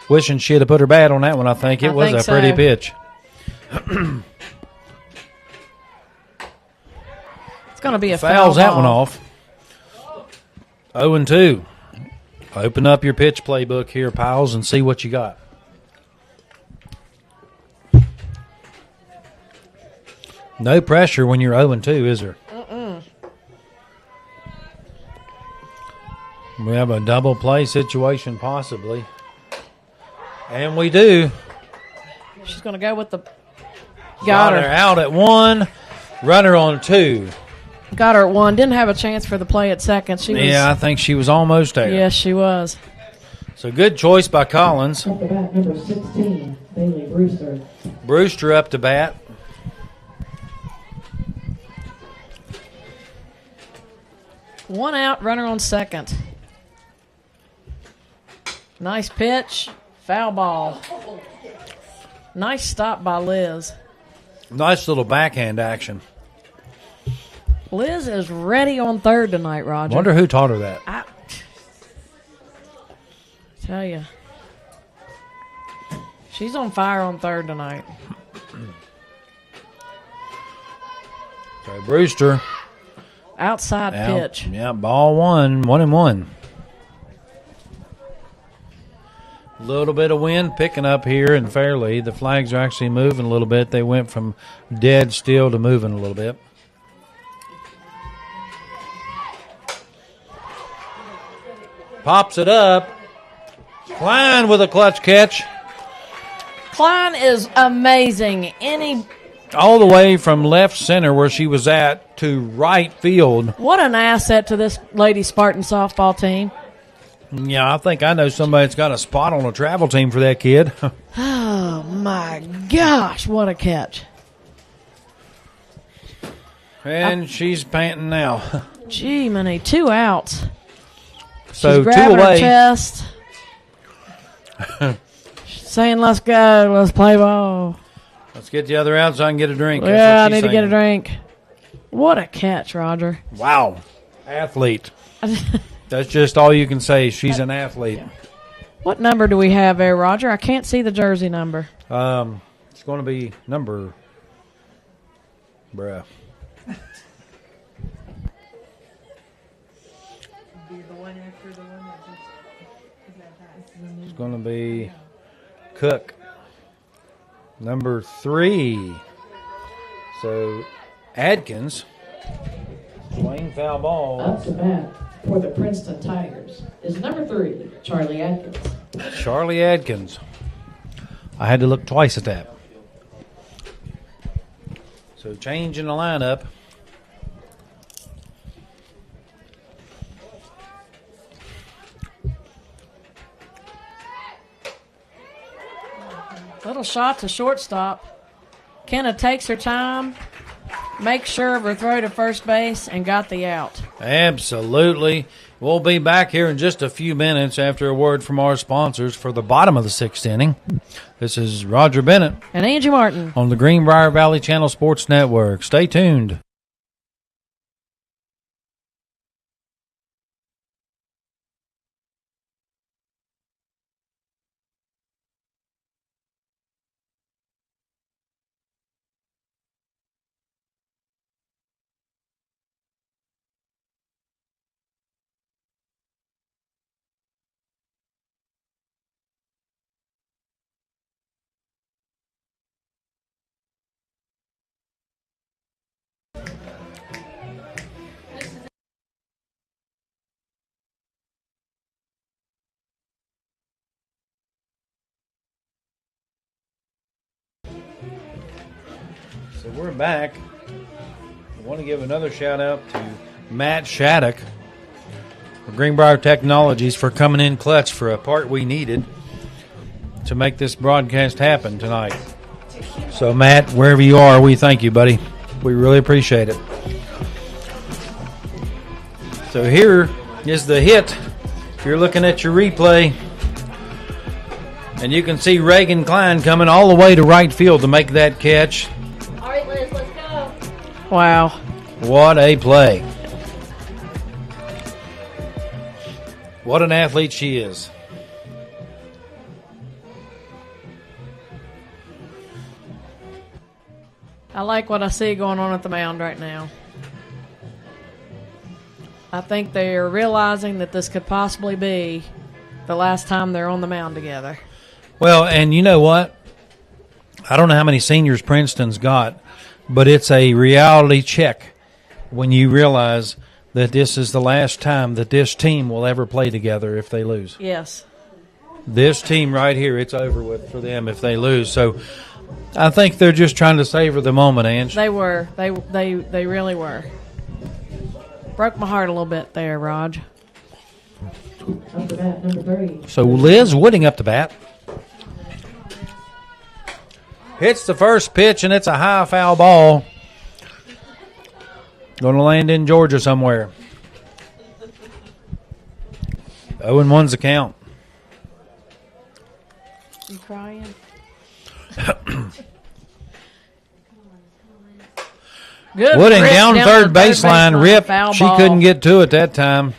wishing she had put her bat on that one, I think. It was a pretty pitch. It's going to be a Fouls foul that one ball. off. 0-2. Open up your pitch playbook here, pals, and see what you got. No pressure when you're 0-2, is there? We have a double play situation possibly. And we do. She's going to go with the... Got her out at 1. Runner on 2. Got her at 1. Didn't have a chance for the play at second. Yeah, I think she was almost there. Yes, she was. So good choice by Collins. Up to bat, number 16, Bailey Brewster. Brewster up to bat. One out, runner on second. Nice pitch. Foul ball. Nice stop by Liz. Nice little backhand action. Liz is ready on third tonight, Roger. Wonder who taught her that. I tell you. She's on fire on third tonight. So Brewster. Outside Out. pitch. Yeah, ball 1, 1-1. A little bit of wind picking up here in Fairleigh. The flags are actually moving a little bit. They went from dead still to moving a little bit. Pops it up. Klein with a clutch catch. Klein is amazing. All the way from left center where she was at to right field. What an asset to this Lady Spartan softball team. Yeah, I think I know somebody that's got a spot on a travel team for that kid. Oh, my gosh. What a catch. And she's panting now. Gee, many 2 outs. So She's grabbing 2 her away. chest. Saying, let's go. Let's play ball. Let's get the other out so I can get a drink. That's Yeah, I what she's need to get a saying. drink. What a catch, Roger. Wow. Athlete. That's just all you can say. She's an athlete. What number do we have there, Roger? I can't see the jersey number. It's going to be number Bruh. It's going to be Cook, number 3. So Adkins, swing foul ball. Up to bat for the Princeton Tigers is number 3, Charlie Adkins. Charlie Adkins. I had to look twice at that. So changing the lineup. Little shot to shortstop. Kenna takes her time, makes sure of her throw to first base, and got the out. Absolutely. We'll be back here in just a few minutes after a word from our sponsors for the bottom of the 6th inning. This is Roger Bennett and Angie Martin on the Greenbrier Valley Channel Sports Network. Stay tuned. So we're back. I want to give another shout out to Matt Shattuck of Greenbrier Technologies for coming in clutch for a part we needed to make this broadcast happen tonight. So Matt, wherever you are, we thank you, buddy. We really appreciate it. So here is the hit. If you're looking at your replay, and you can see Reagan Klein coming all the way to right field to make that catch. All right, Liz, let's go. Wow. What a play. What an athlete she is. I like what I see going on at the mound right now. I think they're realizing that this could possibly be the last time they're on the mound together. Well, and you know what? I don't know how many seniors Princeton's got, but it's a reality check when you realize that this is the last time that this team will ever play together if they lose. Yes. This team right here, it's over with for them if they lose. So I think they're just trying to savor the moment, Ange. They were. They really were. Broke my heart a little bit there, Raj. Up to bat, number 3. So Liz Wooding up to bat. Hits the first pitch, and it's a high foul ball. Going to land in Georgia somewhere. 0-1's the count. You crying? Good. Wooding down third baseline. Rip. Foul She ball. couldn't get to it that time.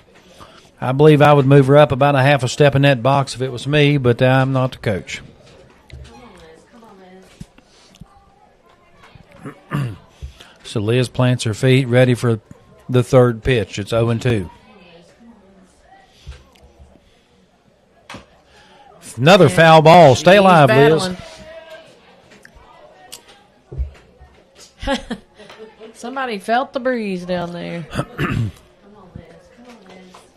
I believe I would move her up about a half a step in that box if it was me, but I'm not the coach. So Liz plants her feet, ready for the third pitch. It's 0-2. Another foul ball. Stay alive, battling. Liz. Somebody felt the breeze down there.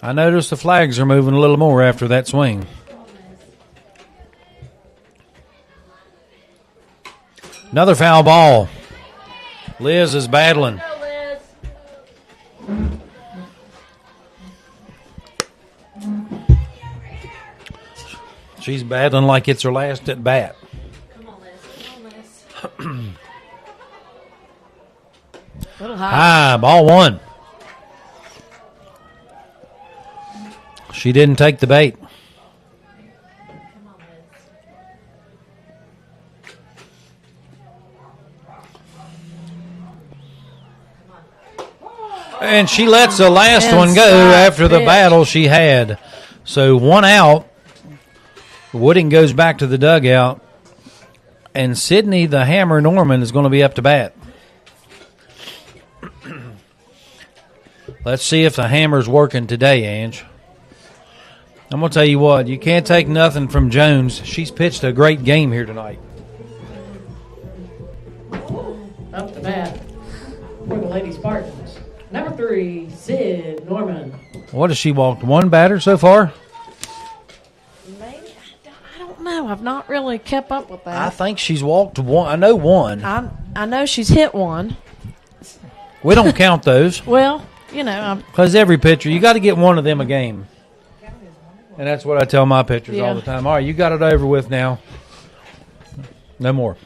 I noticed the flags are moving a little more after that swing. Another foul ball. Liz is battling. She's battling like it's her last at bat. Little high. Ball one. She didn't take the bait. And she lets the last one go after the battle she had. So 1 out. Wooding goes back to the dugout. And Sydney the Hammer Norman is going to be up to bat. Let's see if the hammer's working today, Ange. I'm going to tell you what, you can't take nothing from Jones. She's pitched a great game here tonight. Up the bat for the Lady Spartans. Number 3, Sid Norman. What has she walked? One batter so far? Maybe. I don't know. I've not really kept up with that. I think she's walked one. I know one. I know she's hit one. We don't count those. Well, you know. Because every pitcher, you got to get one of them a game. And that's what I tell my pitchers all the time. All right, you got it over with now. No more.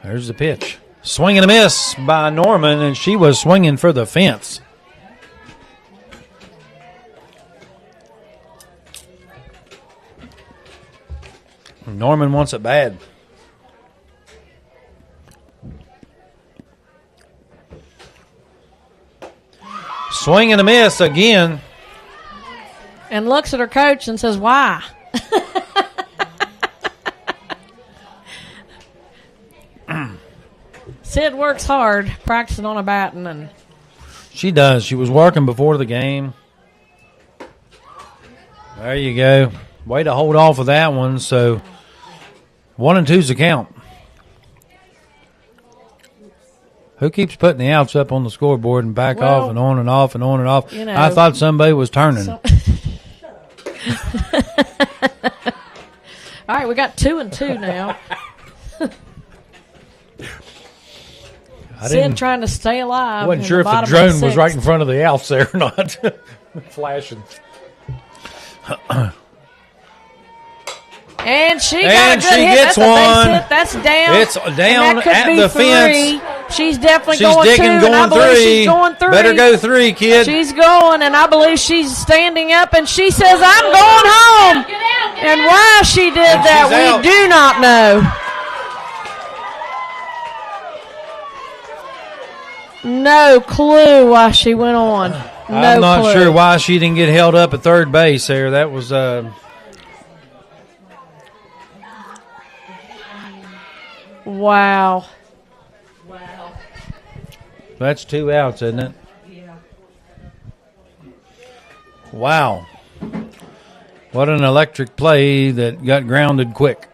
There's the pitch. Swing and a miss by Norman, and she was swinging for the fence. Norman wants it bad. Swing and a miss again. And looks at her coach and says, why? Sid works hard practicing on a batting. And she does. She was working before the game. There you go. Way to hold off of that one. So 1-2's the count. Who keeps putting the outs up on the scoreboard and back off and on and off and on and off? You know, I thought somebody was turning. All right, we got 2-2 now. Sid trying to stay alive. I wasn't sure if the drone was right in front of the outs there or not. Flashing. And she got a good hit. Gets That's a base one. hit. That's down. It's down at the fence. She's definitely she's going digging, 2, going and I believe 3. she's going 3. Better go 3, kid. She's going, and I believe she's standing up, and she says, I'm going home. And why she did that, we do not know. No clue why she went on. I'm not sure why she didn't get held up at third base there. That was Wow. That's 2 outs, isn't it? Yeah. Wow. What an electric play that got grounded quick.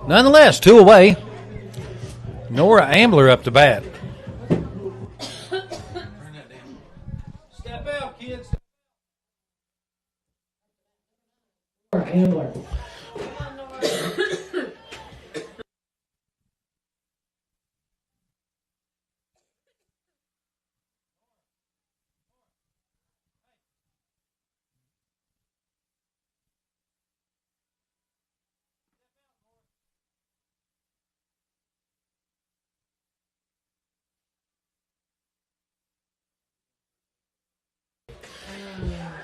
Nonetheless, 2 away. Nora Ambler up to bat. Step out, kids. Ambler.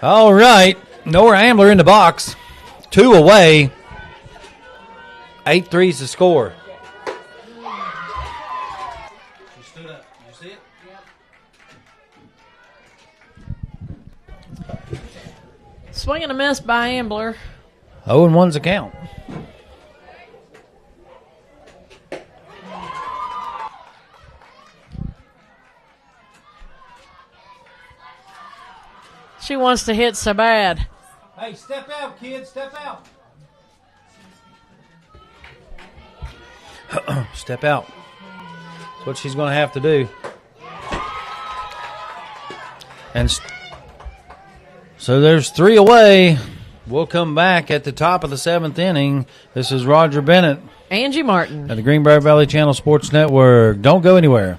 All right. Nora Ambler in the box. 2 away. 8-3's the score. She stood up. You see it? Swing and a miss by Ambler. 0-1's the count. She wants to hit so bad. Hey, step out, kid. Step out. Step out. That's what she's going to have to do. And so there's 3 away. We'll come back at the top of the 7th inning. This is Roger Bennett. Angie Martin. At the Greenbrier Valley Channel Sports Network. Don't go anywhere.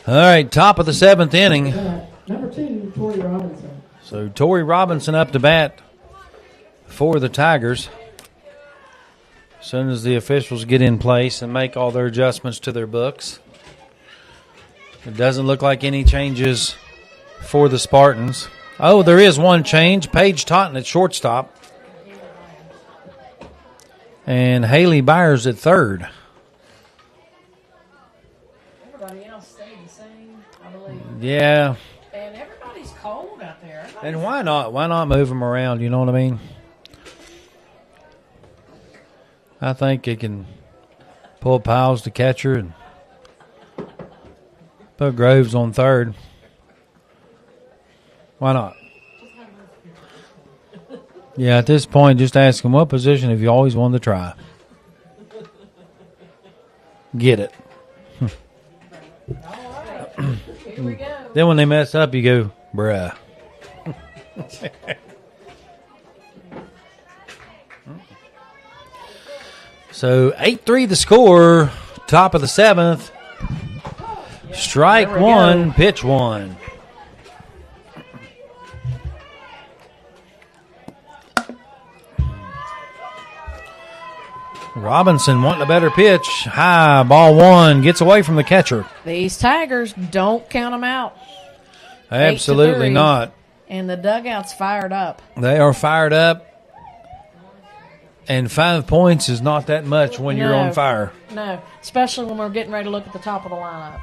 All right, top of the 7th inning. Number 2, Tori Robinson. So Tori Robinson up to bat for the Tigers. As soon as the officials get in place and make all their adjustments to their books. It doesn't look like any changes for the Spartans. Oh, there is one change. Paige Totten at shortstop. And Haley Byers at third. Everybody else stayed the same, I believe. Yeah. And everybody's cold out there. And why not? Why not move them around? You know what I mean? I think it can pull Piles to catcher and put Groves on third. Why not? Yeah, at this point, just ask him what position have you always wanted to try. Get it. All right, here we go. Then when they mess up, you go, bruh. So 8-3 the score, top of the 7th. Strike one, pitch one. Robinson wanting a better pitch. High, ball one, gets away from the catcher. These Tigers, don't count them out. Absolutely not. And the dugout's fired up. They are fired up. And 5 points is not that much when you're on fire. No, especially when we're getting ready to look at the top of the lineup.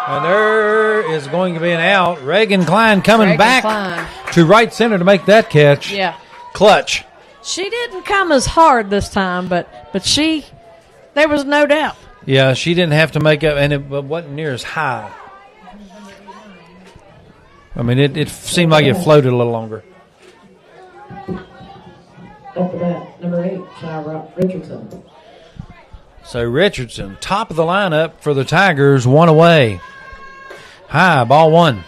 And there is going to be an out. Reagan Klein coming back to right center to make that catch. Yeah. Clutch. She didn't come as hard this time, but there was no doubt. Yeah, she didn't have to make up, and it wasn't near as high. I mean, it seemed like it floated a little longer. Up the bat, number 8, Tyra Richardson. So Richardson, top of the lineup for the Tigers, one away. High, ball one.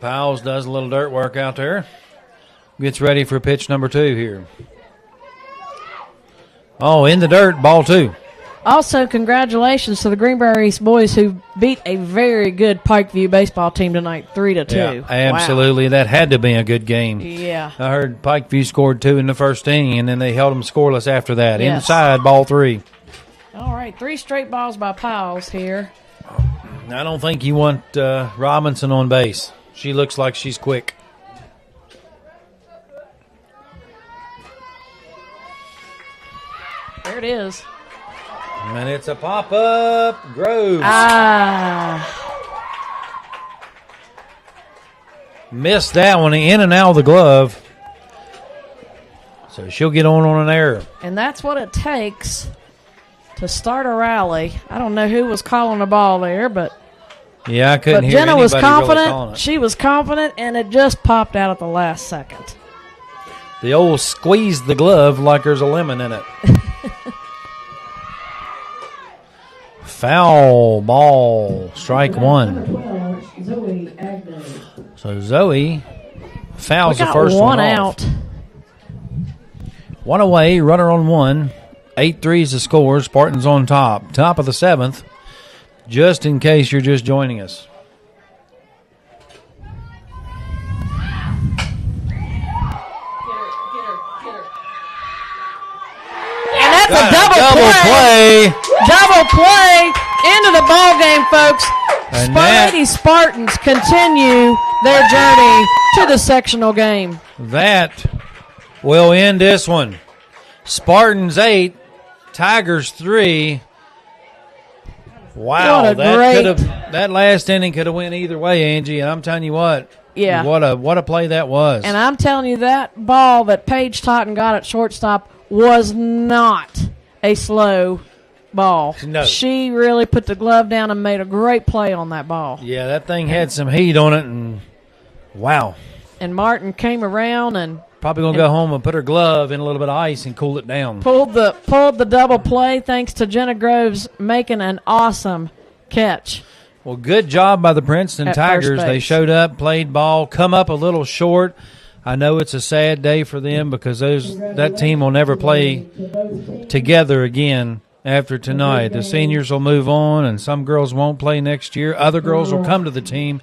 Powles does a little dirt work out there. Gets ready for pitch number 2 here. Oh, in the dirt, ball 2. Also, congratulations to the Greenbrier East boys who beat a very good Pikeview baseball team tonight, 3-2. Yeah, absolutely. Wow. That had to be a good game. Yeah. I heard Pikeview scored 2 in the first inning, and then they held them scoreless after that. Yes. Inside, ball 3. All right, 3 straight balls by Powles here. I don't think you want Robinson on base. She looks like she's quick. There it is. And it's a pop-up. Groves. Missed that one. In and out of the glove. So she'll get on an error. And that's what it takes to start a rally. I don't know who was calling the ball there, but yeah, I couldn't hear Jenna anybody was confident. Really calling it. She was confident, and it just popped out at the last second. The old squeeze the glove like there's a lemon in it. Foul ball, strike one. 12, Zoe Agnew. So Zoe fouls the first one one out. off. One away, runner on one. 8-3 is the score. Spartans on top. Top of the 7th. Just in case you're just joining us. And that's a double play. Double play into the ball game, folks. Lady Spartans continue their journey to the sectional game. That will end this one. Spartans 8, Tigers 3. Wow, that last inning could have went either way, Angie. And I'm telling you what, yeah, what a play that was. And I'm telling you, that ball that Paige Totten got at shortstop was not a slow ball. No. She really put the glove down and made a great play on that ball. Yeah, that thing had some heat on it, and wow. And Martin came around and probably going to go home and put her glove in a little bit of ice and cool it down. Pulled the double play thanks to Jenna Groves making an awesome catch. Well, good job by the Princeton Tigers. They showed up, played ball, come up a little short. I know it's a sad day for them because that team will never play together again after tonight. The seniors will move on, and some girls won't play next year. Other girls will come to the team,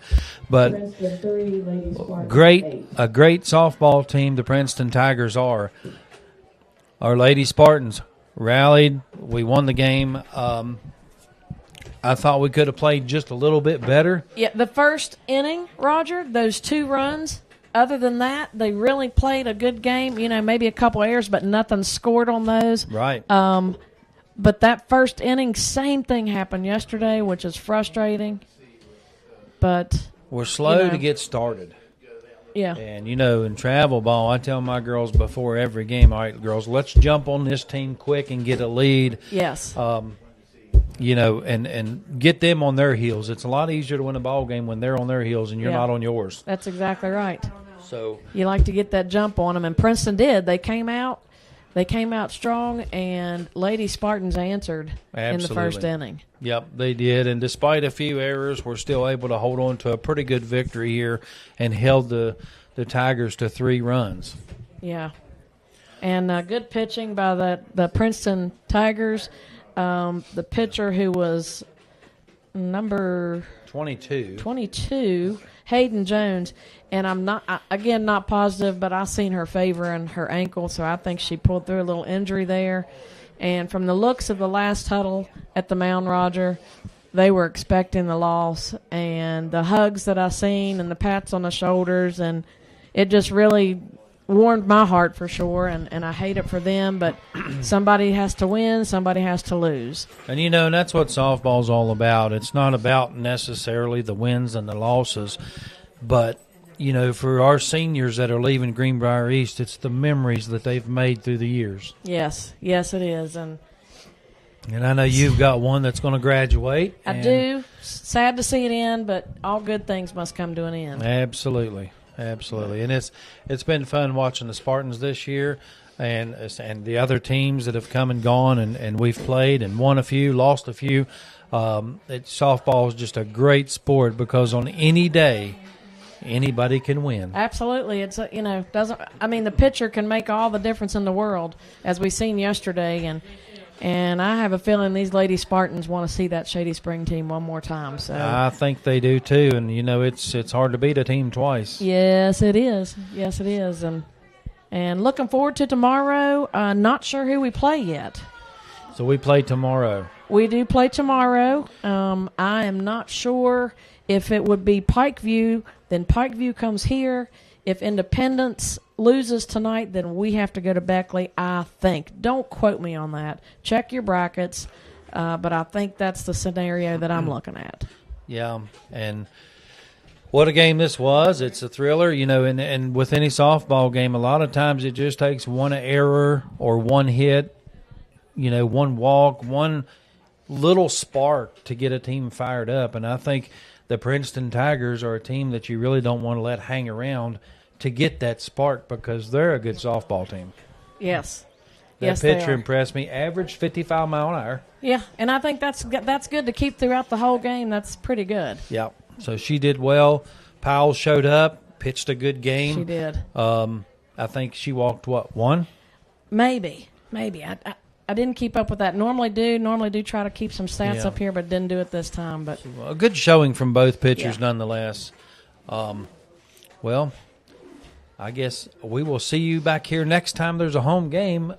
but a great softball team the Princeton Tigers are. Our Lady Spartans rallied. We won the game. I thought we could have played just a little bit better. Yeah, the first inning, Roger, those 2 runs, other than that, they really played a good game. You know, maybe a couple errors, but nothing scored on those. Right. But that first inning, same thing happened yesterday, which is frustrating. But we're slow to get started. Yeah. And, in travel ball, I tell my girls before every game, all right, girls, let's jump on this team quick and get a lead. Yes. And get them on their heels. It's a lot easier to win a ball game when they're on their heels and you're not on yours. That's exactly right. So you like to get that jump on them, and Princeton did. They came out strong, and Lady Spartans answered in the first inning. Yep, they did. And despite a few errors, we're still able to hold on to a pretty good victory here and held the Tigers to 3 runs. Yeah. And good pitching by the Princeton Tigers. The pitcher who was number 22, Hayden Jones. And I'm not positive, but I've seen her favoring her ankle, so I think she pulled through a little injury there. And from the looks of the last huddle at the mound, Roger, they were expecting the loss. And the hugs that I seen and the pats on the shoulders, and it just really warmed my heart for sure. And I hate it for them, but somebody has to win, somebody has to lose. And, and that's what softball's all about. It's not about necessarily the wins and the losses, but for our seniors that are leaving Greenbrier East, it's the memories that they've made through the years. Yes, it is. And I know you've got one that's going to graduate. I do. Sad to see it end, but all good things must come to an end. Absolutely. And it's been fun watching the Spartans this year and the other teams that have come and gone, and we've played and won a few, lost a few. Softball is just a great sport because on any day, anybody can win. Absolutely. It's the pitcher can make all the difference in the world, as we seen yesterday, and I have a feeling these Lady Spartans want to see that Shady Spring team one more time. So I think they do too, and it's hard to beat a team twice. Yes, it is. And looking forward to tomorrow. Not sure who we play yet. So we play tomorrow. We do play tomorrow. I am not sure if it would be Pikeview. Then Pikeview comes here. If Independence loses tonight, then we have to go to Beckley, I think. Don't quote me on that. Check your brackets. But I think that's the scenario that I'm looking at. Yeah, and what a game this was. It's a thriller, and with any softball game, a lot of times it just takes one error or one hit, one walk, one little spark to get a team fired up. And I think the Princeton Tigers are a team that you really don't want to let hang around to get that spark because they're a good softball team. Yes. That pitcher impressed me. Average 55 mile an hour. Yeah, and I think that's good to keep throughout the whole game. That's pretty good. Yeah. So she did well. Powell showed up, pitched a good game. She did. I think she walked, one? Maybe. I didn't keep up with that. Normally do try to keep some stats up here, but didn't do it this time. But a good showing from both pitchers nonetheless. Well, I guess we will see you back here next time there's a home game.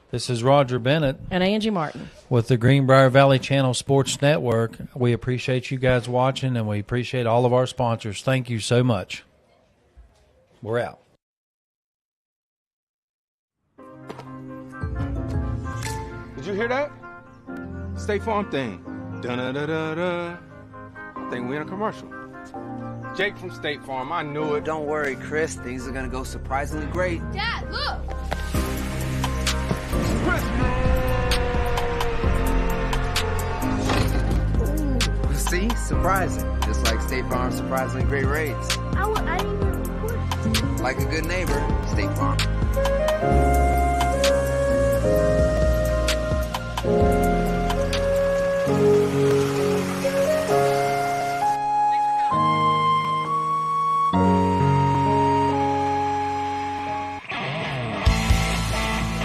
This is Roger Bennett. And Angie Martin. With the Greenbrier Valley Channel Sports Network. We appreciate you guys watching, and we appreciate all of our sponsors. Thank you so much. We're out. Did you hear that? State Farm thing. Da-da-da-da-da. I think we're in a commercial. Jake from State Farm, I knew it. Don't worry, Chris. Things are going to go surprisingly great. Dad, look! See? Surprising. Just like State Farm's surprisingly great rates. I didn't hear the report. Like a good neighbor, State Farm.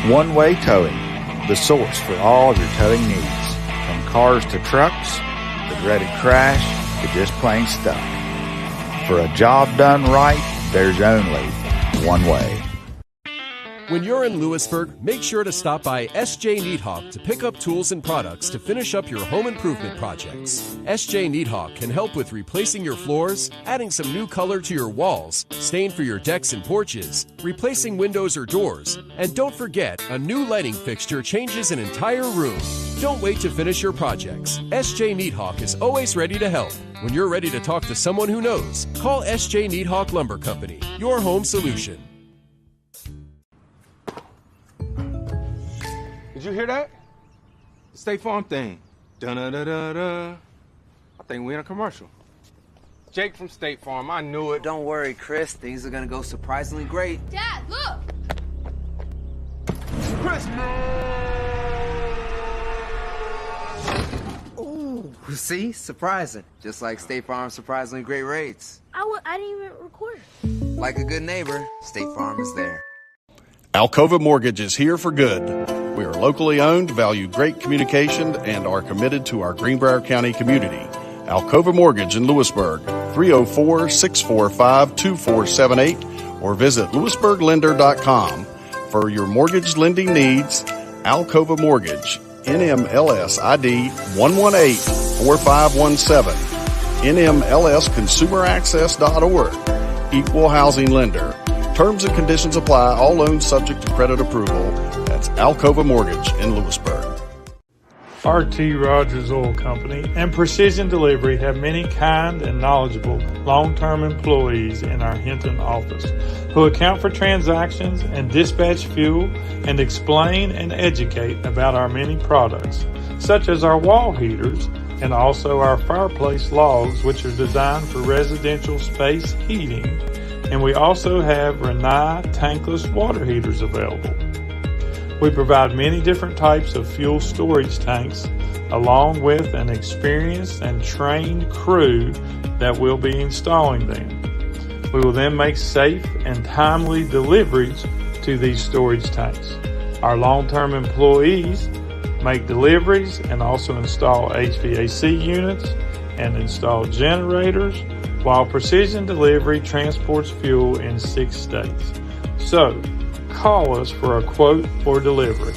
One Way Towing, the source for all your towing needs. From cars to trucks, the dreaded crash, to just plain stuff. For a job done right, there's only one way. When you're in Lewisburg, make sure to stop by S.J. Needhawk to pick up tools and products to finish up your home improvement projects. S.J. Needhawk can help with replacing your floors, adding some new color to your walls, stain for your decks and porches, replacing windows or doors, and don't forget, a new lighting fixture changes an entire room. Don't wait to finish your projects. S.J. Needhawk is always ready to help. When you're ready to talk to someone who knows, call S.J. Needhawk Lumber Company, your home solution. Did you hear that? The State Farm thing. Dun-da-da-da-da. I think we're in a commercial. Jake from State Farm, I knew it. Don't worry, Chris. Things are gonna go surprisingly great. Dad, look! Ooh, see? Surprising. Just like State Farm's surprisingly great rates. I didn't even record. Like a good neighbor, State Farm is there. Alcova Mortgage is here for good. We are locally owned, value great communication, and are committed to our Greenbrier County community. Alcova Mortgage in Lewisburg, 304-645-2478, or visit lewisburglender.com. For your mortgage lending needs, Alcova Mortgage, NMLS ID 118-4517, NMLSconsumeraccess.org, Equal Housing Lender. Terms and conditions apply. All loans subject to credit approval. That's Alcova Mortgage in Lewisburg. RT Rogers Oil Company and Precision Delivery have many kind and knowledgeable long-term employees in our Hinton office who account for transactions and dispatch fuel and explain and educate about our many products, such as our wall heaters and also our fireplace logs, which are designed for residential space heating. And we also have Renai tankless water heaters available. We provide many different types of fuel storage tanks along with an experienced and trained crew that will be installing them. We will then make safe and timely deliveries to these storage tanks. Our long-term employees make deliveries and also install HVAC units and install generators, while Precision Delivery transports fuel in 6 states. So, call us for a quote or delivery.